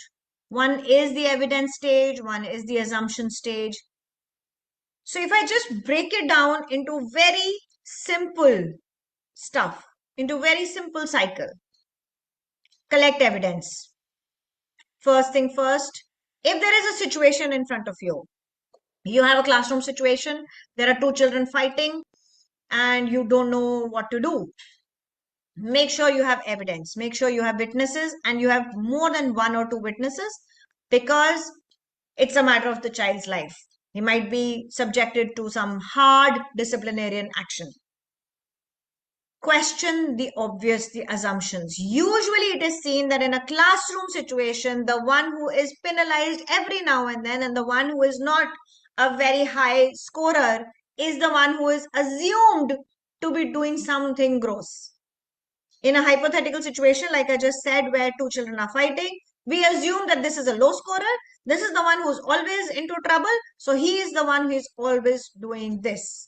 One is the evidence stage, one is the assumption stage. So if I just break it down into very simple stuff, into very simple cycle. Collect evidence. First thing first, if there is a situation in front of you, you have a classroom situation, there are two children fighting, and you don't know what to do. Make sure you have evidence, make sure you have witnesses, and you have more than one or two witnesses, because it's a matter of the child's life. He might be subjected to some hard disciplinarian action. Question the obvious, the assumptions. Usually it is seen that in a classroom situation, the one who is penalized every now and then and the one who is not a very high scorer is the one who is assumed to be doing something gross. In a hypothetical situation, like I just said, where two children are fighting, we assume that this is a low scorer. This is the one who's always into trouble. So he is the one who is always doing this.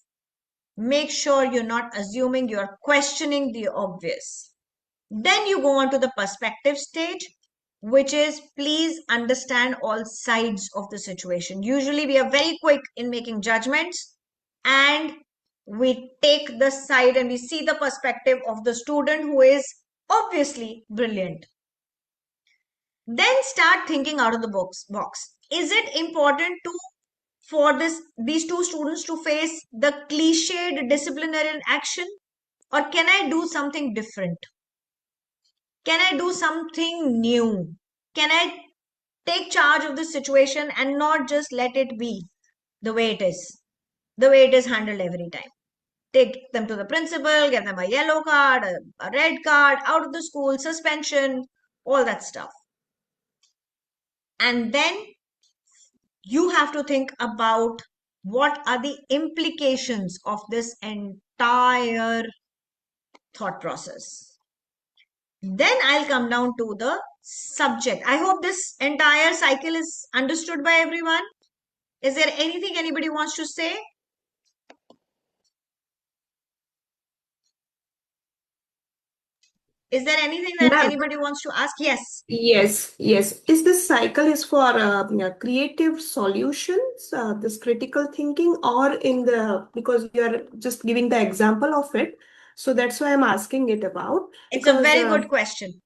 Make sure you're not assuming, you're questioning the obvious. Then you go on to the perspective stage, which is please understand all sides of the situation. Usually we are very quick in making judgments, and we take the side and we see the perspective of the student who is obviously brilliant. Then start thinking out of the box. Is it important for these two students to face the cliched disciplinary action, or can I do something different? Can I do something new? Can I take charge of the situation and not just let it be the way it is handled every time? Take them to the principal, give them a yellow card, a red card, out of the school, suspension, all that stuff. And then you have to think about what are the implications of this entire thought process. Then I'll come down to the subject. I hope this entire cycle is understood by everyone. Is there anything anybody wants to say? Is there anything that
Ma'am.
anybody wants to ask? Yes.
Yes, yes. Is this cycle is for creative solutions, this critical thinking, or in the because you are just giving the example of it, so that's why I'm asking it about.
It's a
Because
very good question.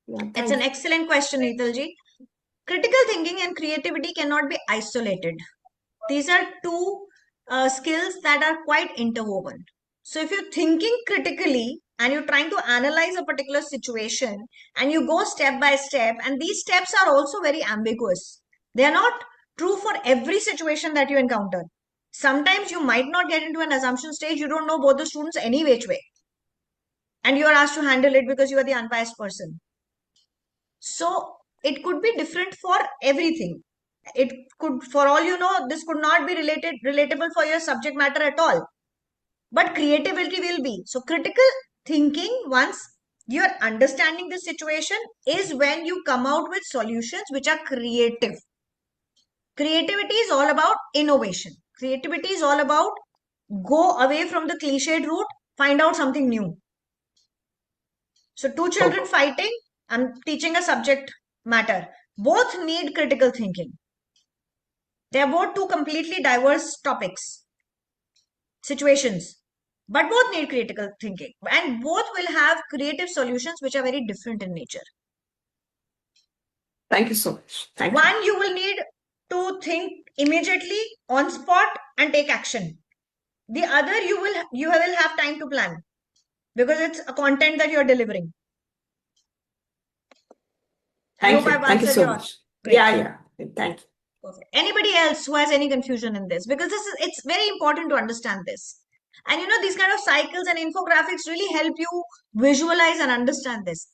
yeah,
It's
thank
an
you.
excellent question, Neetalji. Critical thinking and creativity cannot be isolated. These are two skills that are quite interwoven. So if you're thinking critically and you're trying to analyze a particular situation and you go step by step, and these steps are also very ambiguous. They are not true for every situation that you encounter. Sometimes you might not get into an assumption stage. You don't know both the students any which way. And you are asked to handle it because you are the unbiased person. So it could be different for everything. It could, for all you know, this could not be relatable for your subject matter at all. But creativity will be. So critical thinking, once you're understanding the situation, is when you come out with solutions which are creative. Creativity is all about innovation. Creativity is all about go away from the cliched route, find out something new. So two children fighting, I'm teaching a subject matter. Both need critical thinking. They are both two completely diverse topics, situations, but both need critical thinking. And both will have creative solutions which are very different in nature.
Thank you so much. Thank you.
One, you will need to think immediately on spot and take action. The other, you will have time to plan because it's a content that you're delivering. I
Thank
hope
you.
I've
Thank you
answered
so
your.
much.
Great.
Yeah. Thank you.
Perfect. Anybody else who has any confusion in this? Because it's very important to understand this. And these kind of cycles and infographics really help you visualize and understand this.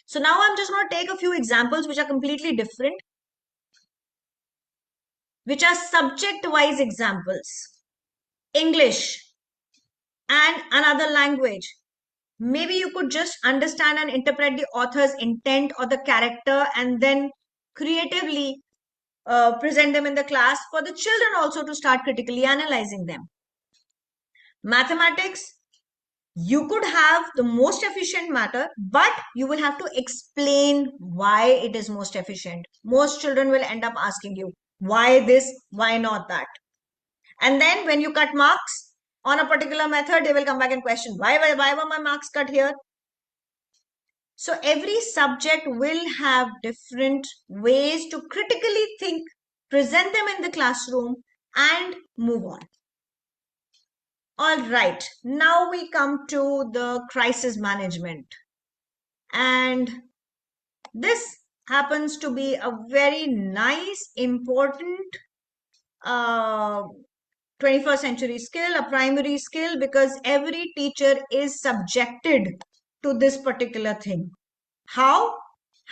So now I'm just going to take a few examples which are completely different, which are subject-wise examples. English and another language. Maybe you could just understand and interpret the author's intent or the character and then creatively present them in the class for the children also to start critically analyzing them. Mathematics, you could have the most efficient matter, but you will have to explain why it is most efficient. Most children will end up asking you, why this, why not that? And then when you cut marks on a particular method, they will come back and question, why were my marks cut here? So every subject will have different ways to critically think, present them in the classroom, and move on. All right, now we come to the crisis management. And this happens to be a very nice, important 21st century skill, a primary skill, because every teacher is subjected to this particular thing. How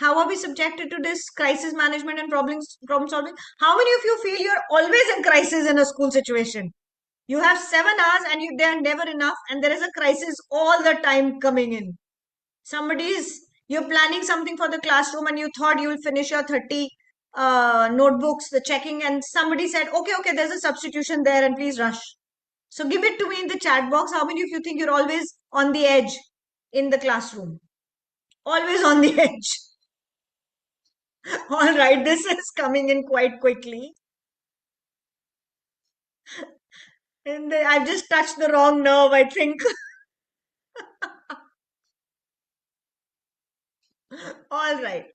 are we subjected to this crisis management and problem solving? How many of you feel you're always in crisis in a school situation? You have 7 hours and they are never enough, and there is a crisis all the time coming in. You're planning something for the classroom and you thought you'll finish your 30 notebooks, the checking, and somebody said, okay, there's a substitution there and please rush. So give it to me in the chat box. How many of you think you're always on the edge in the classroom? Always on the edge. All right, this is coming in quite quickly. And I've just touched the wrong nerve, I think. All right.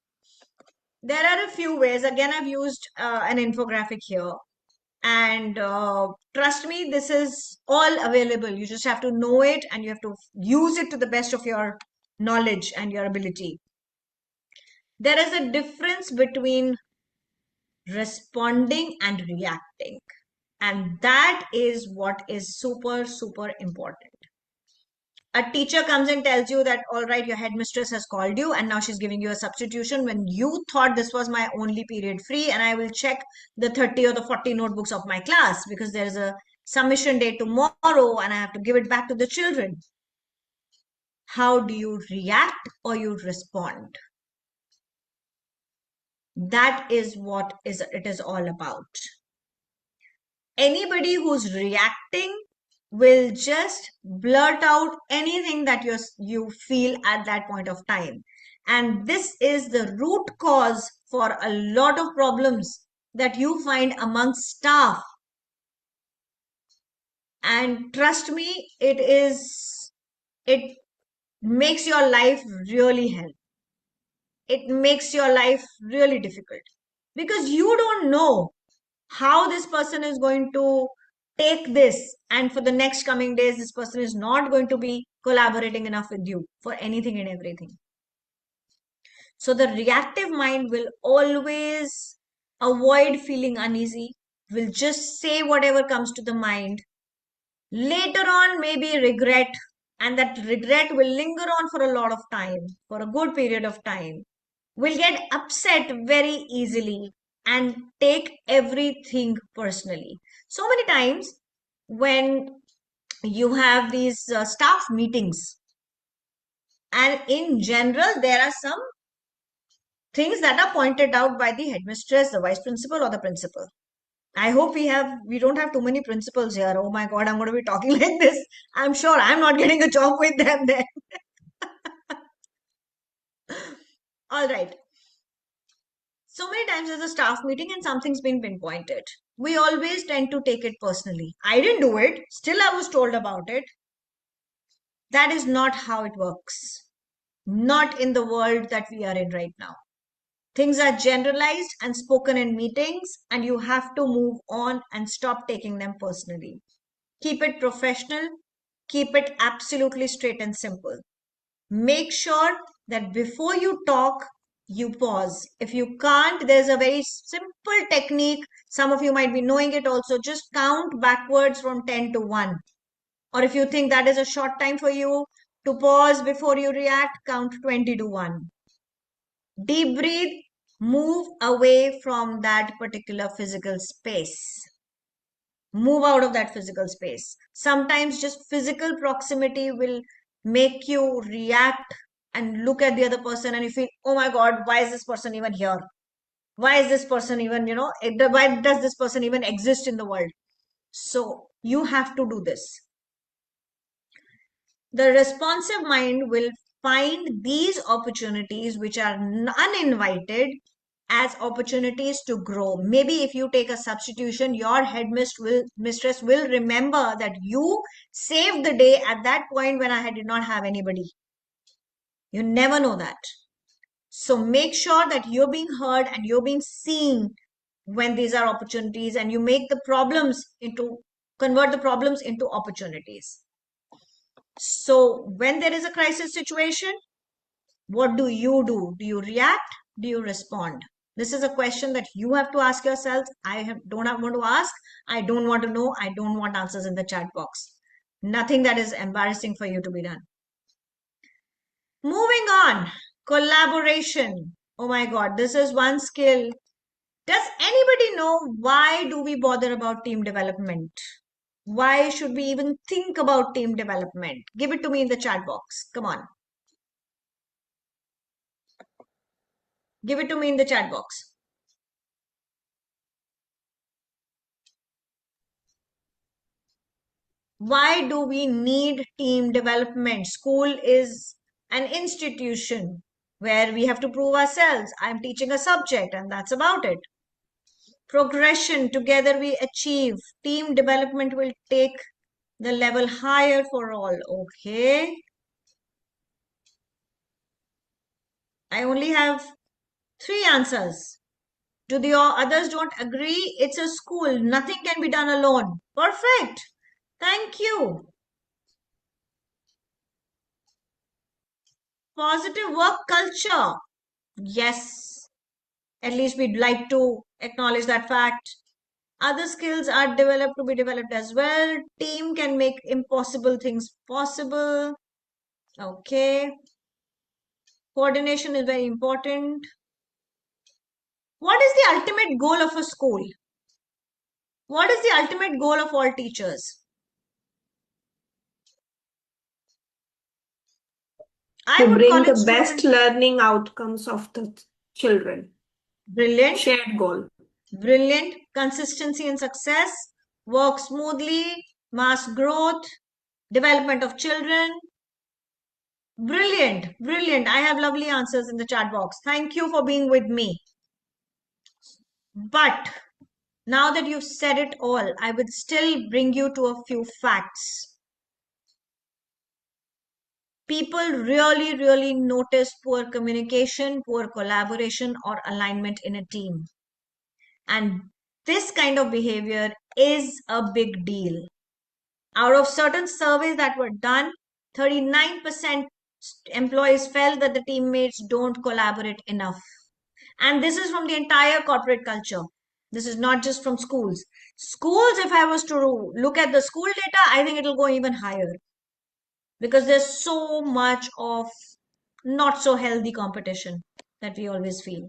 There are a few ways. Again, I've used an infographic here. And trust me, this is all available. You just have to know it and you have to use it to the best of your knowledge and your ability. There is a difference between responding and reacting. And that is what is super, super important. A teacher comes and tells you that, all right, your headmistress has called you and now she's giving you a substitution when you thought this was my only period free and I will check the 30 or the 40 notebooks of my class because there is a submission day tomorrow and I have to give it back to the children. How do you react or you respond? That is what it is all about. Anybody who's reacting will just blurt out anything that you feel at that point of time. And this is the root cause for a lot of problems that you find amongst staff. And trust me, it makes your life really hell. It makes your life really difficult because you don't know how this person is going to take this, and for the next coming days this person is not going to be collaborating enough with you for anything and everything. So the reactive mind will always avoid feeling uneasy, will just say whatever comes to the mind. Later on, maybe regret, and that regret will linger on for a lot of time, for a good period of time. Will get upset very easily and take everything personally. So many times when you have these staff meetings, and in general, there are some things that are pointed out by the headmistress, the vice principal, or the principal. I hope we don't have too many principals here. Oh my God, I'm going to be talking like this. I'm sure I'm not getting a job with them then. All right. So many times there's a staff meeting and something's been pinpointed. We always tend to take it personally. I didn't do it. Still, I was told about it. That is not how it works. Not in the world that we are in right now. Things are generalized and spoken in meetings, and you have to move on and stop taking them personally. Keep it professional. Keep it absolutely straight and simple. Make sure that before you talk, you pause. If you can't, there's a very simple technique. Some of you might be knowing it also. Just count backwards from 10 to 1. Or if you think that is a short time for you to pause before you react, count 20 to 1. Deep breathe, move away from that particular physical space. Move out of that physical space. Sometimes just physical proximity will make you react and look at the other person and you feel, oh my God, why is this person even here? Why is this person even, why does this person even exist in the world? So you have to do this. The responsive mind will find these opportunities which are uninvited as opportunities to grow. Maybe if you take a substitution, your headmistress will remember that you saved the day at that point when I did not have anybody. You never know that. So make sure that you're being heard and you're being seen when these are opportunities, and you make convert the problems into opportunities. So when there is a crisis situation, what do? Do you react? Do you respond? This is a question that you have to ask yourselves. Don't want to ask. I don't want to know. I don't want answers in the chat box. Nothing that is embarrassing for you to be done. Moving on. Collaboration. Oh my God, this is one skill. Does anybody know why do we bother about team development? Why should we even think about team development? Give it to me in the chat box. Come on. Give it to me in the chat box. Why do we need team development? School is an institution where we have to prove ourselves. I'm teaching a subject and that's about it. Progression, together we achieve. Team development will take the level higher for all. Okay. I only have 3 answers. Do the others don't agree? It's a school. Nothing can be done alone. Perfect. Thank you. Positive work culture. Yes. At least we'd like to acknowledge that fact. Other skills are developed to be developed as well. Team can make impossible things possible. Okay. Coordination is very important. What is the ultimate goal of a school? What is the ultimate goal of all teachers? I
To
would
bring
call
the
it
best learning outcomes of the children.
brilliant.
Shared goal.
Brilliant. Consistency and success. Work smoothly. mass growth, development of children. Brilliant, brilliant. I have lovely answers in the chat box. Thank you for being with me. But now that you've said it all, I would still bring you to a few facts. People really, really notice poor communication, poor collaboration, or alignment in a team. And this kind of behavior is a big deal. Out of certain surveys that were done, 39% employees felt that the teammates don't collaborate enough. And this is from the entire corporate culture. This is not just from schools. Schools, if I was to look at the school data, I think it'll go even higher because there's so much of not so healthy competition that we always feel.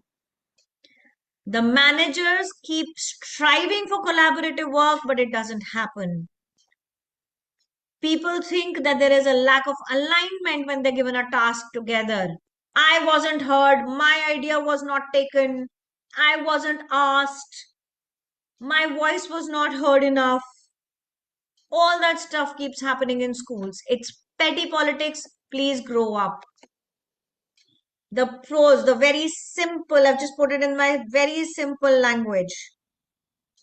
The managers keep striving for collaborative work, but it doesn't happen. People think that there is a lack of alignment when they're given a task together. I wasn't heard. My idea was not taken. I wasn't asked. My voice was not heard enough. All that stuff keeps happening in schools. It's petty politics. Please grow up. The pros, the very simple, I've just put it in my very simple language.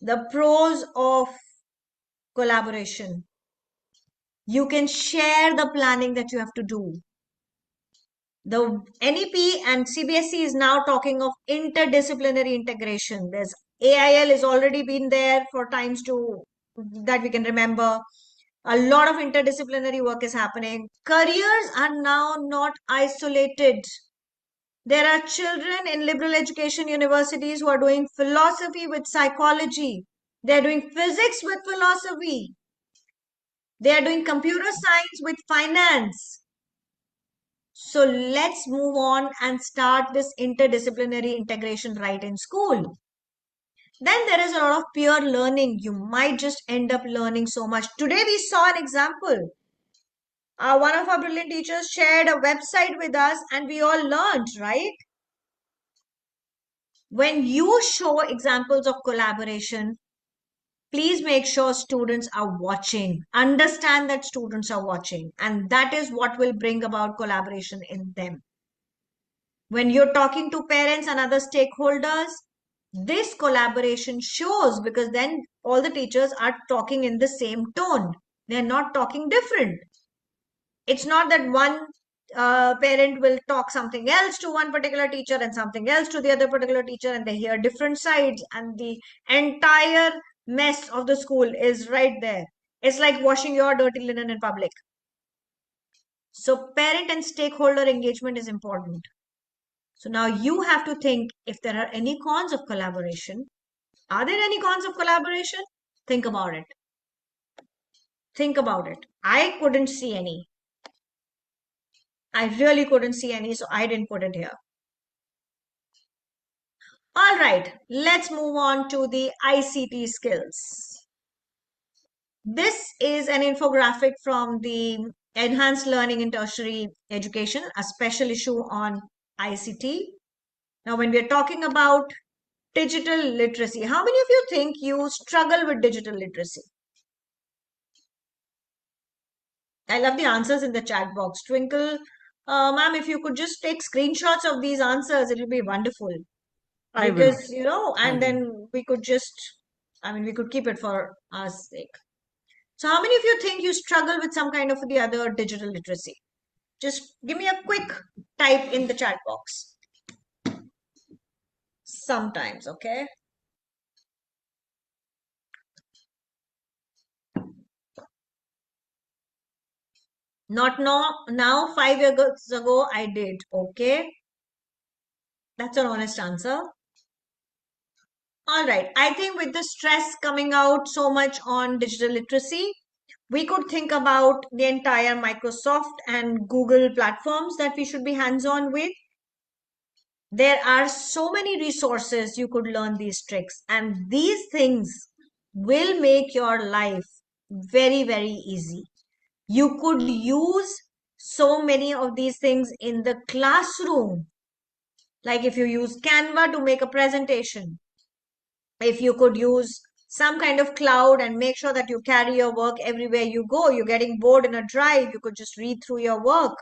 The pros of collaboration. You can share the planning that you have to do. The NEP and CBSE is now talking of interdisciplinary integration. There's AIL has already been there for times that we can remember. A lot of interdisciplinary work is happening. Careers are now not isolated. There are children in liberal education universities who are doing philosophy with psychology. They're doing physics with philosophy. They are doing computer science with finance. So let's move on and start this interdisciplinary integration right in school. Then there is a lot of peer learning. You might just end up learning so much. Today we saw an example. One of our brilliant teachers shared a website with us and we all learned, right? When you show examples of collaboration, please make sure students are watching. Understand that students are watching. And that is what will bring about collaboration in them. When you're talking to parents and other stakeholders, this collaboration shows because then all the teachers are talking in the same tone. They're not talking different. It's not that one parent will talk something else to one particular teacher and something else to the other particular teacher and they hear different sides and the entire mess of the school is right there. It's like washing your dirty linen in public. So parent and stakeholder engagement is important. So now you have to think if there are any cons of collaboration. Are there any cons of collaboration? Think about it. Think about it. I couldn't see any. I really couldn't see any, so I didn't put it here. All right, let's move on to the ICT skills. This is an infographic from the Enhanced Learning in Tertiary Education, a special issue on ICT. Now, when we're talking about digital literacy, how many of you think you struggle with digital literacy? I love the answers in the chat box. Twinkle, ma'am, if you could just take screenshots of these answers, it will be wonderful.
I will.
Because, and then we could we could keep it for our sake. So how many of you think you struggle with some kind of the other digital literacy? Just give me a quick type in the chat box. Sometimes, okay? Not now, 5 years ago, I did. Okay. That's an honest answer. All right. I think with the stress coming out so much on digital literacy, we could think about the entire Microsoft and Google platforms that we should be hands-on with. There are so many resources you could learn these tricks, and these things will make your life very, very easy. You could use so many of these things in the classroom. Like if you use Canva to make a presentation, if you could use some kind of cloud and make sure that you carry your work everywhere you go. You're getting bored in a drive, you could just read through your work.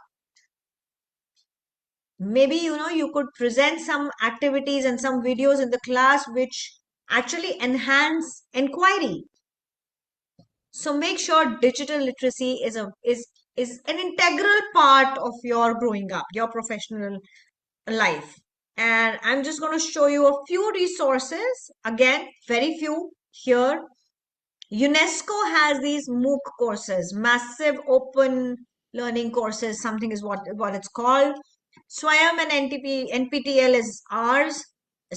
Maybe, you could present some activities and some videos in the class which actually enhance inquiry. So make sure digital literacy is an integral part of your growing up, your professional life. And I'm just going to show you a few resources. Again, very few here. UNESCO has these MOOC courses, massive open learning courses, something is what it's called. SWAYAM and NPTEL is ours.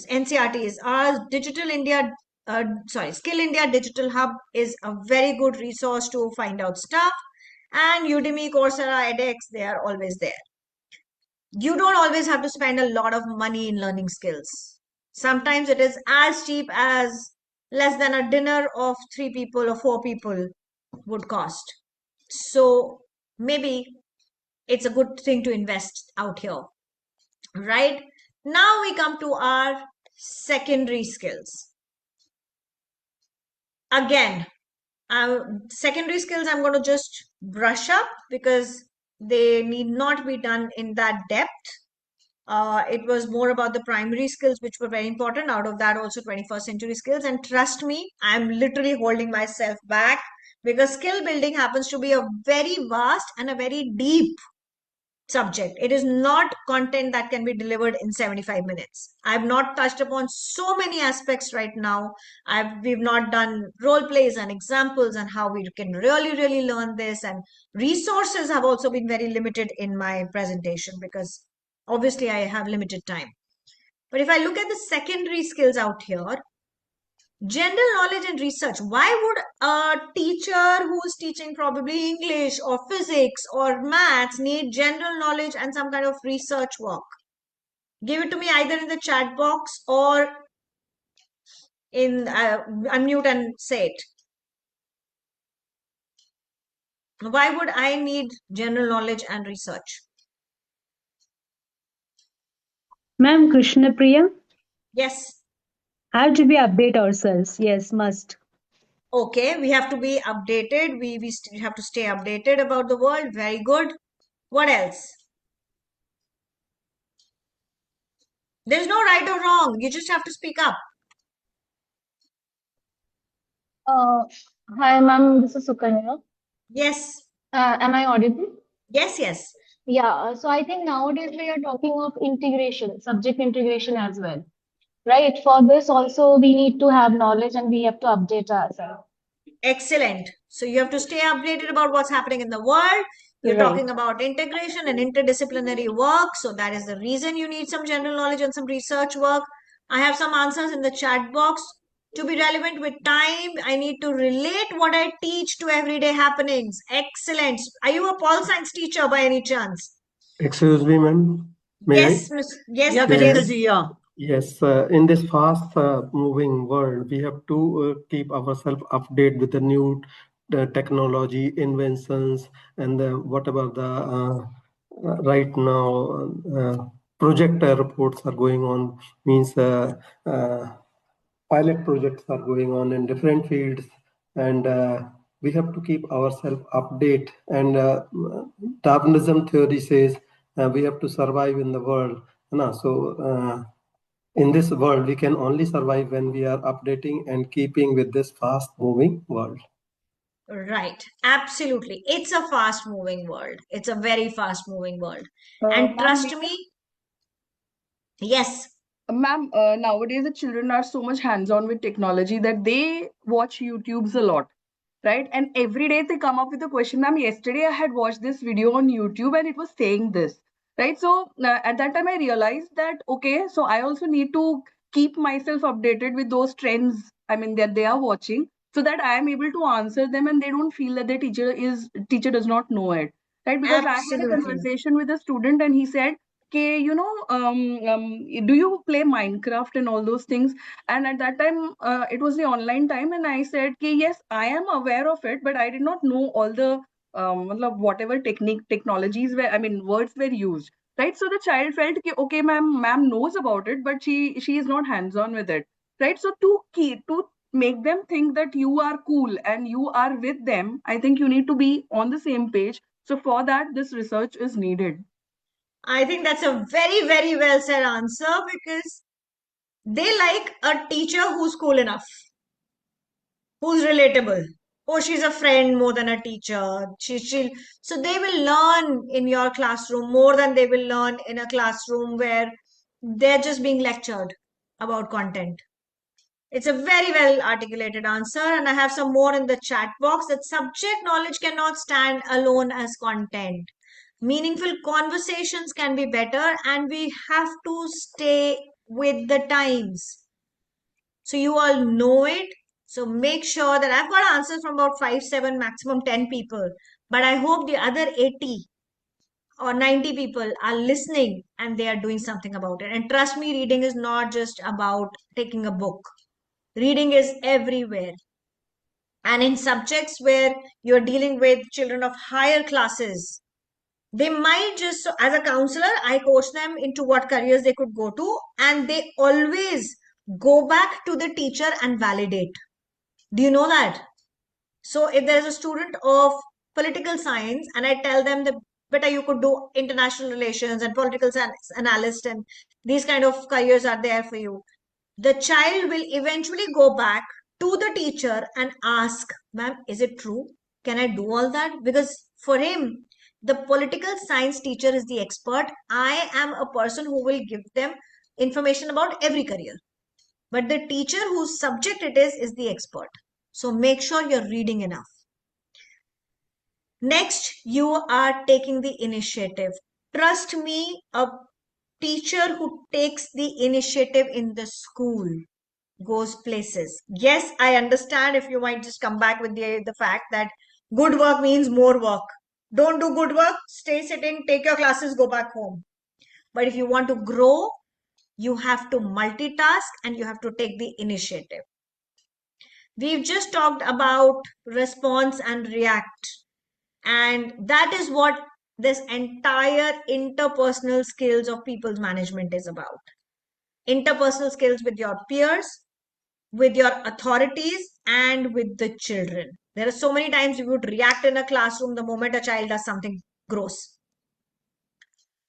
NCRT is ours. Skill India Digital Hub is a very good resource to find out stuff. And Udemy, Coursera, edX, they are always there. You don't always have to spend a lot of money in learning skills. Sometimes it is as cheap as less than a dinner of 3 people or 4 people would cost. So maybe it's a good thing to invest out here. Right? Now we come to our secondary skills. Again, secondary skills I'm going to just brush up because they need not be done in that depth. It was more about the primary skills, which were very important. Out of that, also 21st century skills. And trust me, I'm literally holding myself back because skill building happens to be a very vast and a very deep subject. It is not content that can be delivered in 75 minutes. I've not touched upon so many aspects right now. We've not done role plays and examples and how we can really learn this, and resources have also been very limited in my presentation because obviously I have limited time. But if I look at the secondary skills out here, general knowledge and research. Why would a teacher who's teaching probably English or physics or maths need general knowledge and some kind of research work? Give it to me either in the chat box or in unmute and say it. Why would I need general knowledge and research?
Ma'am, Krishna Priya,
Yes.
have to be update ourselves. Yes, must.
Okay, we have to be updated. We have to stay updated about the world. Very good. What else? There's no right or wrong. You just have to speak up.
Uh, Hi, ma'am. This is Sukanya.
Yes.
Am I audible?
Yes.
Yeah. So I think nowadays we are talking of integration, subject integration as well, right? For this also we need to have knowledge and we have to update ourselves.
Excellent. So you have to stay updated about what's happening in the world. You're
Right.
talking about integration and interdisciplinary work. So that is the reason you need some general knowledge and some research work. I have some answers in the chat box. To be relevant with time, I need to relate what I teach to everyday happenings. Excellent. Are you a pol science teacher by any chance?
Excuse me, ma'am. May
Yes,
I?
yes,
Yeah,
yes.
Virendra ji, yeah.
Yes, in this fast moving world, we have to keep ourselves updated with the new technology, inventions, and whatever the right now projector reports are going on, means pilot projects are going on in different fields, and we have to keep ourselves update. And Darwinism theory says we have to survive in the world. So in this world, we can only survive when we are updating and keeping with this fast moving world.
Right. Absolutely. It's a fast moving world. It's a very fast moving world. And
Ma'am,
trust me, yes.
Ma'am, nowadays the children are so much hands-on with technology that they watch YouTubes a lot, right? And every day they come up with a question. Ma'am, yesterday I had watched this video on YouTube and it was saying this, right? So at that time I realized that, okay, so I also need to keep myself updated with those trends, I mean, that they are watching, so that I am able to answer them and they don't feel that the teacher does not know it, right? Because I had a
Absolutely.
conversation with a student and he said, okay, do you play Minecraft and all those things? And at that time, it was the online time, and I said, okay, yes, I am aware of it, but I did not know all the whatever technologies were, I mean, words were used, right? So the child felt, okay, ma'am knows about it, but she is not hands on with it, right? So to make them think that you are cool and you are with them. I think you need to be on the same page. So for that, this research is needed.
I think that's a very, very well said answer, because they like a teacher who's cool enough, who's relatable. Oh, she's a friend more than a teacher. So they will learn in your classroom more than they will learn in a classroom where they're just being lectured about content. It's a very well articulated answer, and I have some more in the chat box. That subject knowledge cannot stand alone as content. Meaningful conversations can be better, and we have to stay with the times. So you all know it. So make sure that I've got answers from about 5, 7, maximum 10 people. But I hope the other 80 or 90 people are listening and they are doing something about it. And trust me, reading is not just about taking a book. Reading is everywhere. And in subjects where you're dealing with children of higher classes, they might just, so as a counselor, I coach them into what careers they could go to, and they always go back to the teacher and validate. Do you know that? So if there's a student of political science and I tell them that better you could do international relations and political science analyst, and these kind of careers are there for you, the child will eventually go back to the teacher and ask, ma'am, is it true? Can I do all that? Because for him, the political science teacher is the expert. I am a person who will give them information about every career. But the teacher whose subject it is the expert. So make sure you're reading enough. Next, you are taking the initiative. Trust me, a teacher who takes the initiative in the school goes places. Yes, I understand if you might just come back with the fact that good work means more work. Don't do good work, stay sitting, take your classes, go back home. But if you want to grow, you have to multitask and you have to take the initiative. We've just talked about response and react. And that is what this entire interpersonal skills of people's management is about. Interpersonal skills with your peers, with your authorities, and with the children. There are so many times you would react in a classroom the moment a child does something gross.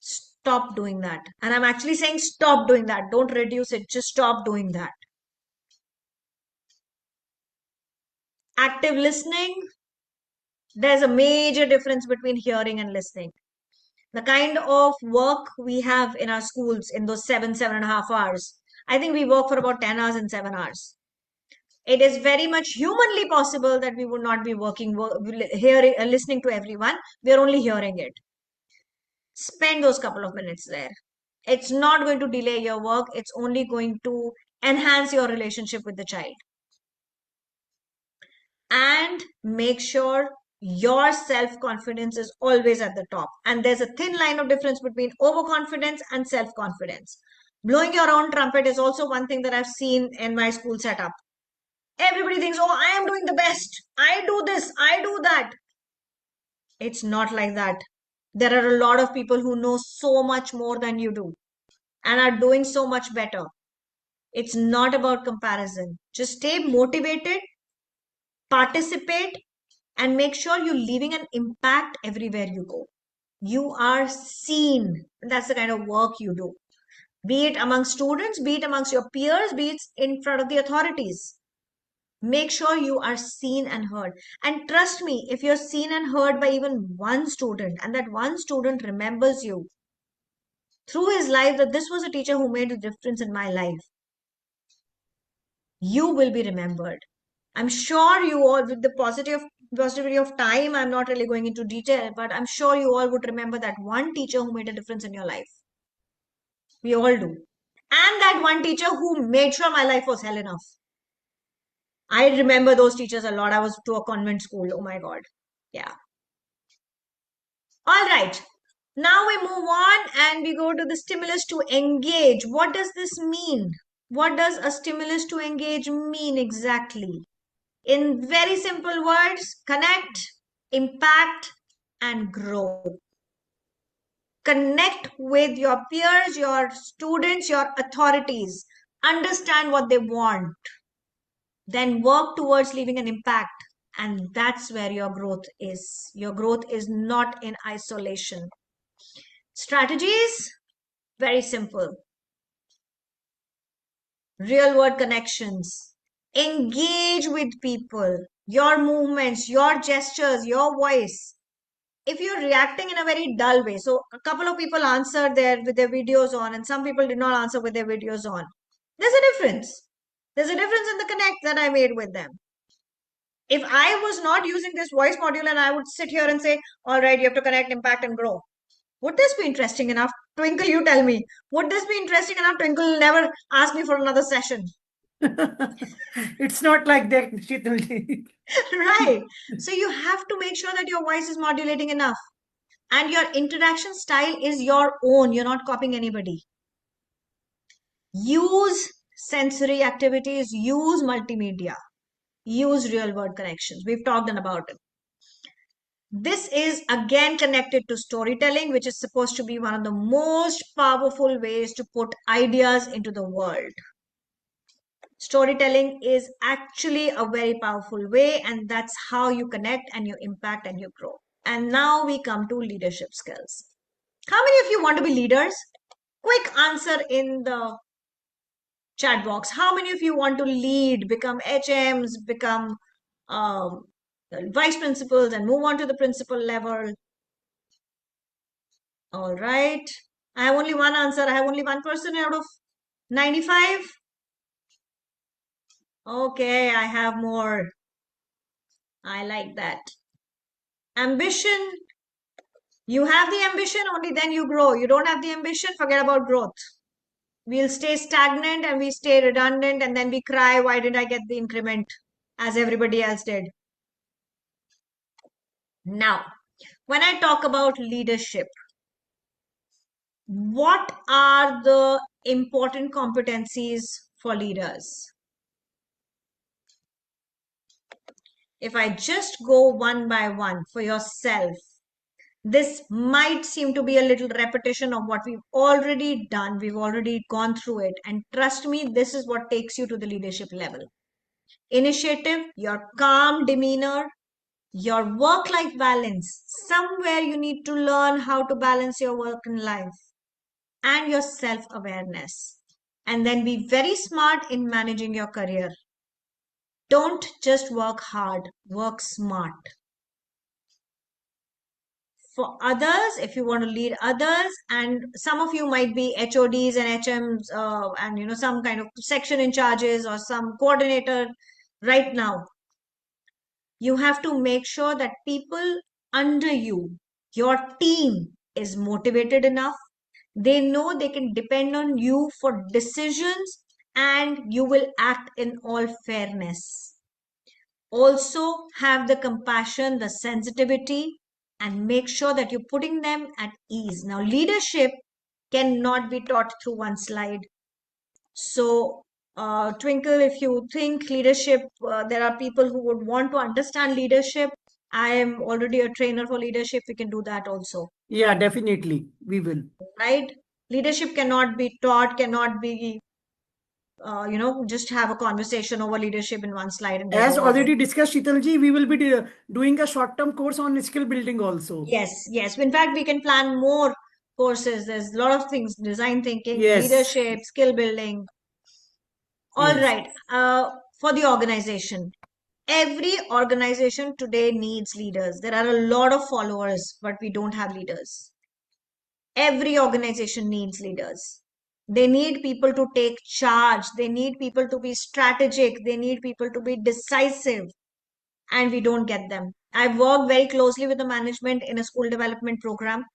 Stop doing that. And I'm actually saying stop doing that. Don't reduce it. Just stop doing that. Active listening. There's a major difference between hearing and listening. The kind of work we have in our schools in those 7.5 hours, I think we work for about 10 hours and 7 hours. It is very much humanly possible that we would not be hearing, listening to everyone. We are only hearing it. Spend those couple of minutes there. It's not going to delay your work. It's only going to enhance your relationship with the child. And make sure your self-confidence is always at the top. And there's a thin line of difference between overconfidence and self-confidence. Blowing your own trumpet is also one thing that I've seen in my school setup. Everybody thinks, oh, I am doing the best. I do this, I do that. It's not like that. There are a lot of people who know so much more than you do and are doing so much better. It's not about comparison. Just stay motivated, participate, and make sure you're leaving an impact everywhere you go. You are seen. That's the kind of work you do. Be it among students, be it amongst your peers, be it in front of the authorities. Make sure you are seen and heard. And trust me, if you're seen and heard by even one student, and that one student remembers you through his life, that this was a teacher who made a difference in my life, you will be remembered. I'm sure you all, with the positivity of time, I'm not really going into detail, but I'm sure you all would remember that one teacher who made a difference in your life. We all do. And that one teacher who made sure my life was hell enough. I remember those teachers a lot. I was to a convent school. Oh my God. Yeah. All right. Now we move on and we go to the stimulus to engage. What does this mean? What does a stimulus to engage mean exactly? In very simple words, connect, impact, and grow. Connect with your peers, your students, your authorities. Understand what they want. then work towards leaving an impact. And that's where your growth is. Your growth is not in isolation. Strategies, very simple. Real world connections. Engage with people, your movements, your gestures, your voice. If you're reacting in a very dull way, so a couple of people answered there with their videos on, and some people did not answer with their videos on. There's a difference. There's a difference in the connect that I made with them. If I was not using this voice module and I would sit here and say, all right, you have to connect, impact, and grow, would this be interesting enough? Twinkle, you tell me. Would this be interesting enough? Twinkle never ask me for another session.
It's not like that, Shitalji.
Right. So you have to make sure that your voice is modulating enough and your interaction style is your own. You're not copying anybody. Use sensory activities, use multimedia, use real world connections. We've talked about it. This is again connected to storytelling, which is supposed to be one of the most powerful ways to put ideas into the world. Storytelling is actually a very powerful way, and that's how you connect and you impact and you grow. And now we come to leadership skills. How many of you want to be leaders? Quick answer in the chat box. How many of you want to lead, become HMs, become vice principals and move on to the principal level? All right. I have only one answer. I have only one person out of 95. Okay, I have more. I like that. Ambition. You have the ambition, only then you grow. You don't have the ambition, forget about growth. We'll stay stagnant and we stay redundant and then we cry, why did I get the increment as everybody else did? Now, when I talk about leadership, what are the important competencies for leaders? If I just go one by one for yourself, this might seem to be a little repetition of what we've already done. We've already gone through it. And trust me, this is what takes you to the leadership level. Initiative, your calm demeanor, your work-life balance. Somewhere you need to learn how to balance your work and life, and your self-awareness. And then be very smart in managing your career. Don't just work hard, work smart. For others, if you want to lead others, and some of you might be HODs and HMs and some kind of section in charges or some coordinator right now, you have to make sure that people under you, your team, is motivated enough. They know they can depend on you for decisions and you will act in all fairness. Also have the compassion, the sensitivity, and make sure that you're putting them at ease. Now, leadership cannot be taught through one slide. So, Twinkle, if you think leadership, there are people who would want to understand leadership. I am already a trainer for leadership. We can do that also.
Yeah, definitely. We will.
Right? Leadership cannot be taught, cannot be just have a conversation over leadership in one slide and get
As
over
already
it.
discussed, Shitalji, we will be doing a short-term course on skill building also.
Yes. In fact, we can plan more courses. There's a lot of things, design thinking,
Yes.
leadership, skill building. All
Yes.
right. For the organization. Every organization today needs leaders. There are a lot of followers, but we don't have leaders. Every organization needs leaders. They need people to take charge. They need people to be strategic. They need people to be decisive. And we don't get them. I've worked very closely with the management in a school development program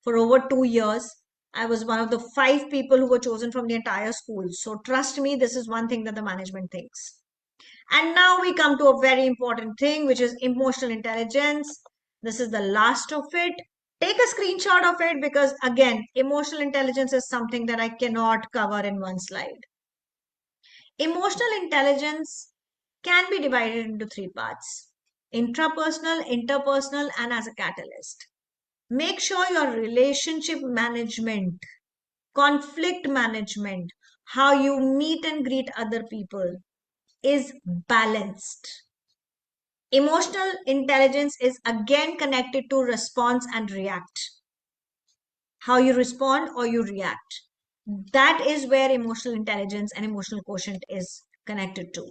for over 2 years. I was one of the 5 people who were chosen from the entire school. So trust me, this is one thing that the management thinks. And now we come to a very important thing, which is emotional intelligence. This is the last of it. Take a screenshot of it because, again, emotional intelligence is something that I cannot cover in one slide. Emotional intelligence can be divided into 3 parts: intrapersonal, interpersonal, and as a catalyst. Make sure your relationship management, conflict management, how you meet and greet other people is balanced. Emotional intelligence is again connected to response and react. How you respond or you react. That is where emotional intelligence and emotional quotient is connected to.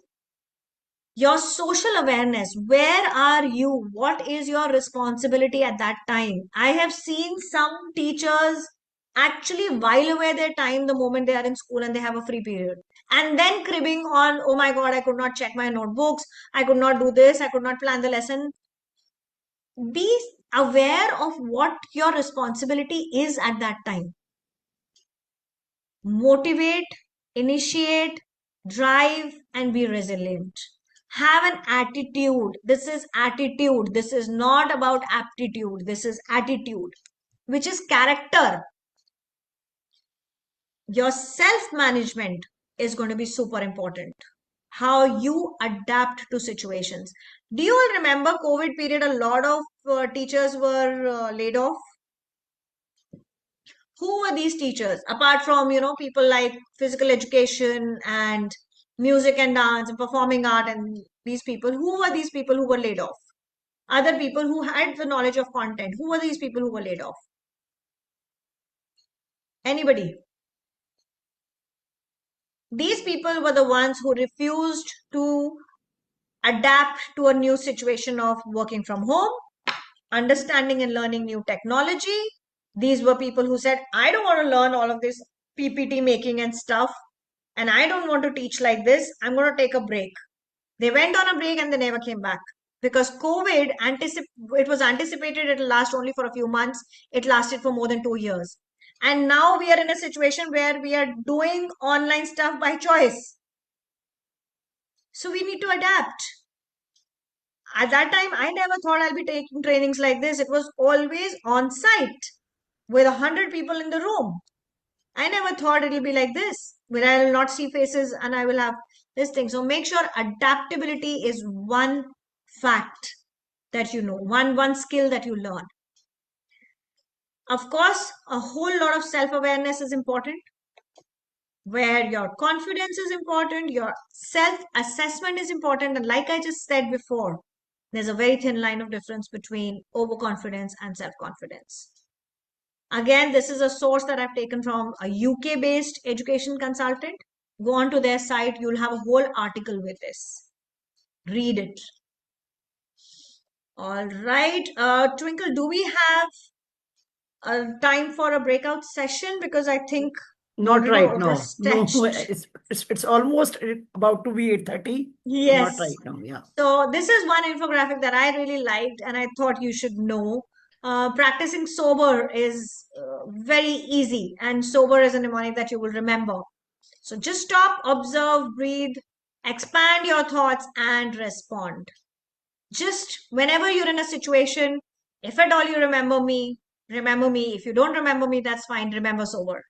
Your social awareness, where are you? What is your responsibility at that time? I have seen some teachers actually while away their time the moment they are in school and they have a free period. And then cribbing on, oh my God, I could not check my notebooks. I could not do this. I could not plan the lesson. Be aware of what your responsibility is at that time. Motivate, initiate, drive, and be resilient. Have an attitude. This is attitude. This is not about aptitude. This is attitude, which is character. Your self-management is going to be super important. How you adapt to situations. Do you all remember COVID period? A lot of teachers were laid off. Who were these teachers apart from people like physical education and music and dance and performing art, and these people? Who were these people who were laid off? Other people who had the knowledge of content. Who were these people who were laid off? Anybody? These people were the ones who refused to adapt to a new situation of working from home, understanding and learning new technology. These were people who said, I don't want to learn all of this PPT making and stuff, and I don't want to teach like this. I'm going to take a break. They went on a break and they never came back because COVID, it was anticipated it will last only for a few months. It lasted for more than 2 years. And now we are in a situation where we are doing online stuff by choice. So we need to adapt. At that time, I never thought I'll be taking trainings like this. It was always on site with 100 people in the room. I never thought it'll be like this, where I will not see faces and I will have this thing. So make sure adaptability is one fact that you know, one skill that you learn. Of course, a whole lot of self-awareness is important, where your confidence is important, your self-assessment is important. And like I just said before, there's a very thin line of difference between overconfidence and self-confidence. Again, this is a source that I've taken from a UK-based education consultant. Go on to their site. You'll have a whole article with this. Read it. All right. Twinkle, do we have time for a breakout session? Because I think
Not
already
right now. No,
overstretched.
it's almost about to be 8:30.
Yes.
Not right now. Yeah.
So this is one infographic that I really liked and I thought you should know. Practicing sober is very easy, and sober is a mnemonic that you will remember. So just stop, observe, breathe, expand your thoughts and respond. Just whenever you're in a situation, if at all you remember me, remember me. If you don't remember me, that's fine. Remember sober.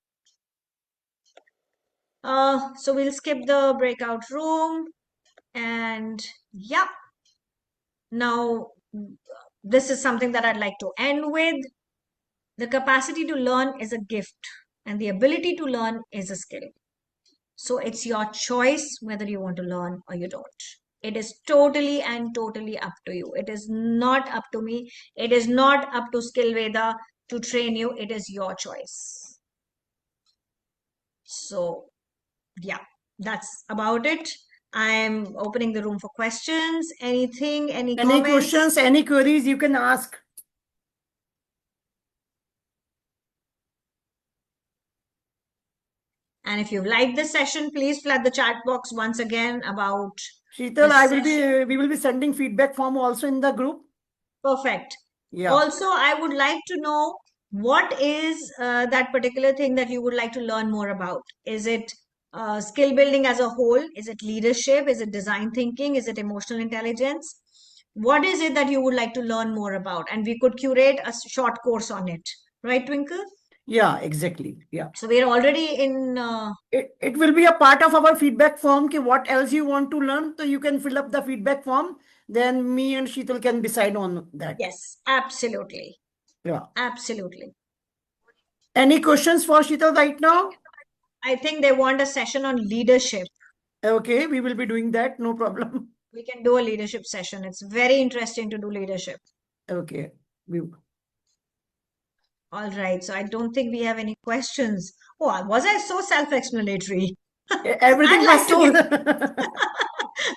So we'll skip the breakout room and yeah. Now, this is something that I'd like to end with. The capacity to learn is a gift, and the ability to learn is a skill. So it's your choice whether you want to learn or you don't. It is totally and totally up to you. It is not up to me. It is not up to Skillveda to train you. It is your choice. So, yeah, that's about it. I'm opening the room for questions. Anything, any comments?
Questions, any queries you can ask.
And if you've liked this session, please flood the chat box once again about
Sheetal, we will be sending feedback form also in the group.
Perfect.
Yeah.
Also, I would like to know what is that particular thing that you would like to learn more about. Is it skill building as a whole? Is it leadership? Is it design thinking? Is it emotional intelligence? What is it that you would like to learn more about? And we could curate a short course on it. Right, Twinkle?
Yeah, exactly. Yeah.
So we're already in...
It will be a part of our feedback form. What else you want to learn? So you can fill up the feedback form. Then me and Sheetal can decide on that.
Yes, absolutely.
Yeah.
Absolutely.
Any questions for Sheetal right now?
I think they want a session on leadership.
Okay, we will be doing that. No problem.
We can do a leadership session. It's very interesting to do leadership.
Okay. We,
All right. So I don't think we have any questions. Oh, was I so self-explanatory?
everything
I'd
was
like to
so.
give,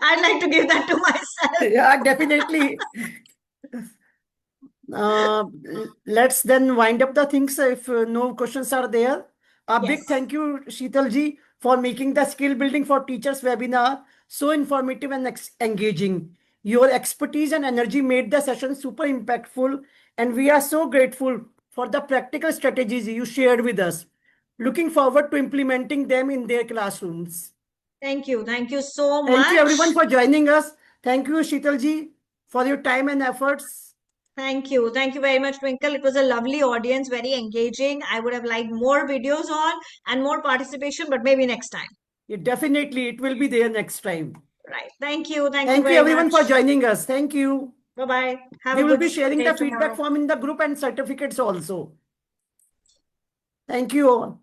I'd like to give that to myself.
Yeah, definitely. Let's then wind up the things if no questions are there. A big
Yes.
thank you, Sheetalji, for making the skill building for teachers webinar so informative and engaging. Your expertise and energy made the session super impactful, and we are so grateful for the practical strategies you shared with us. Looking forward to implementing them in their classrooms.
Thank you. Thank you so much.
Thank you everyone for joining us. Thank you, Sheetalji, for your time and efforts.
Thank you. Thank you very much, Twinkle. It was a lovely audience, very engaging. I would have liked more videos on and more participation, but maybe next time.
Definitely, it will be there next time.
Right. Thank you. Thank you
Thank you
very
everyone
much.
for joining us. Thank you.
Bye-bye. Have
We
a
will
good
be sharing
day
the feedback
tomorrow.
form in the group and certificates also. Thank you all.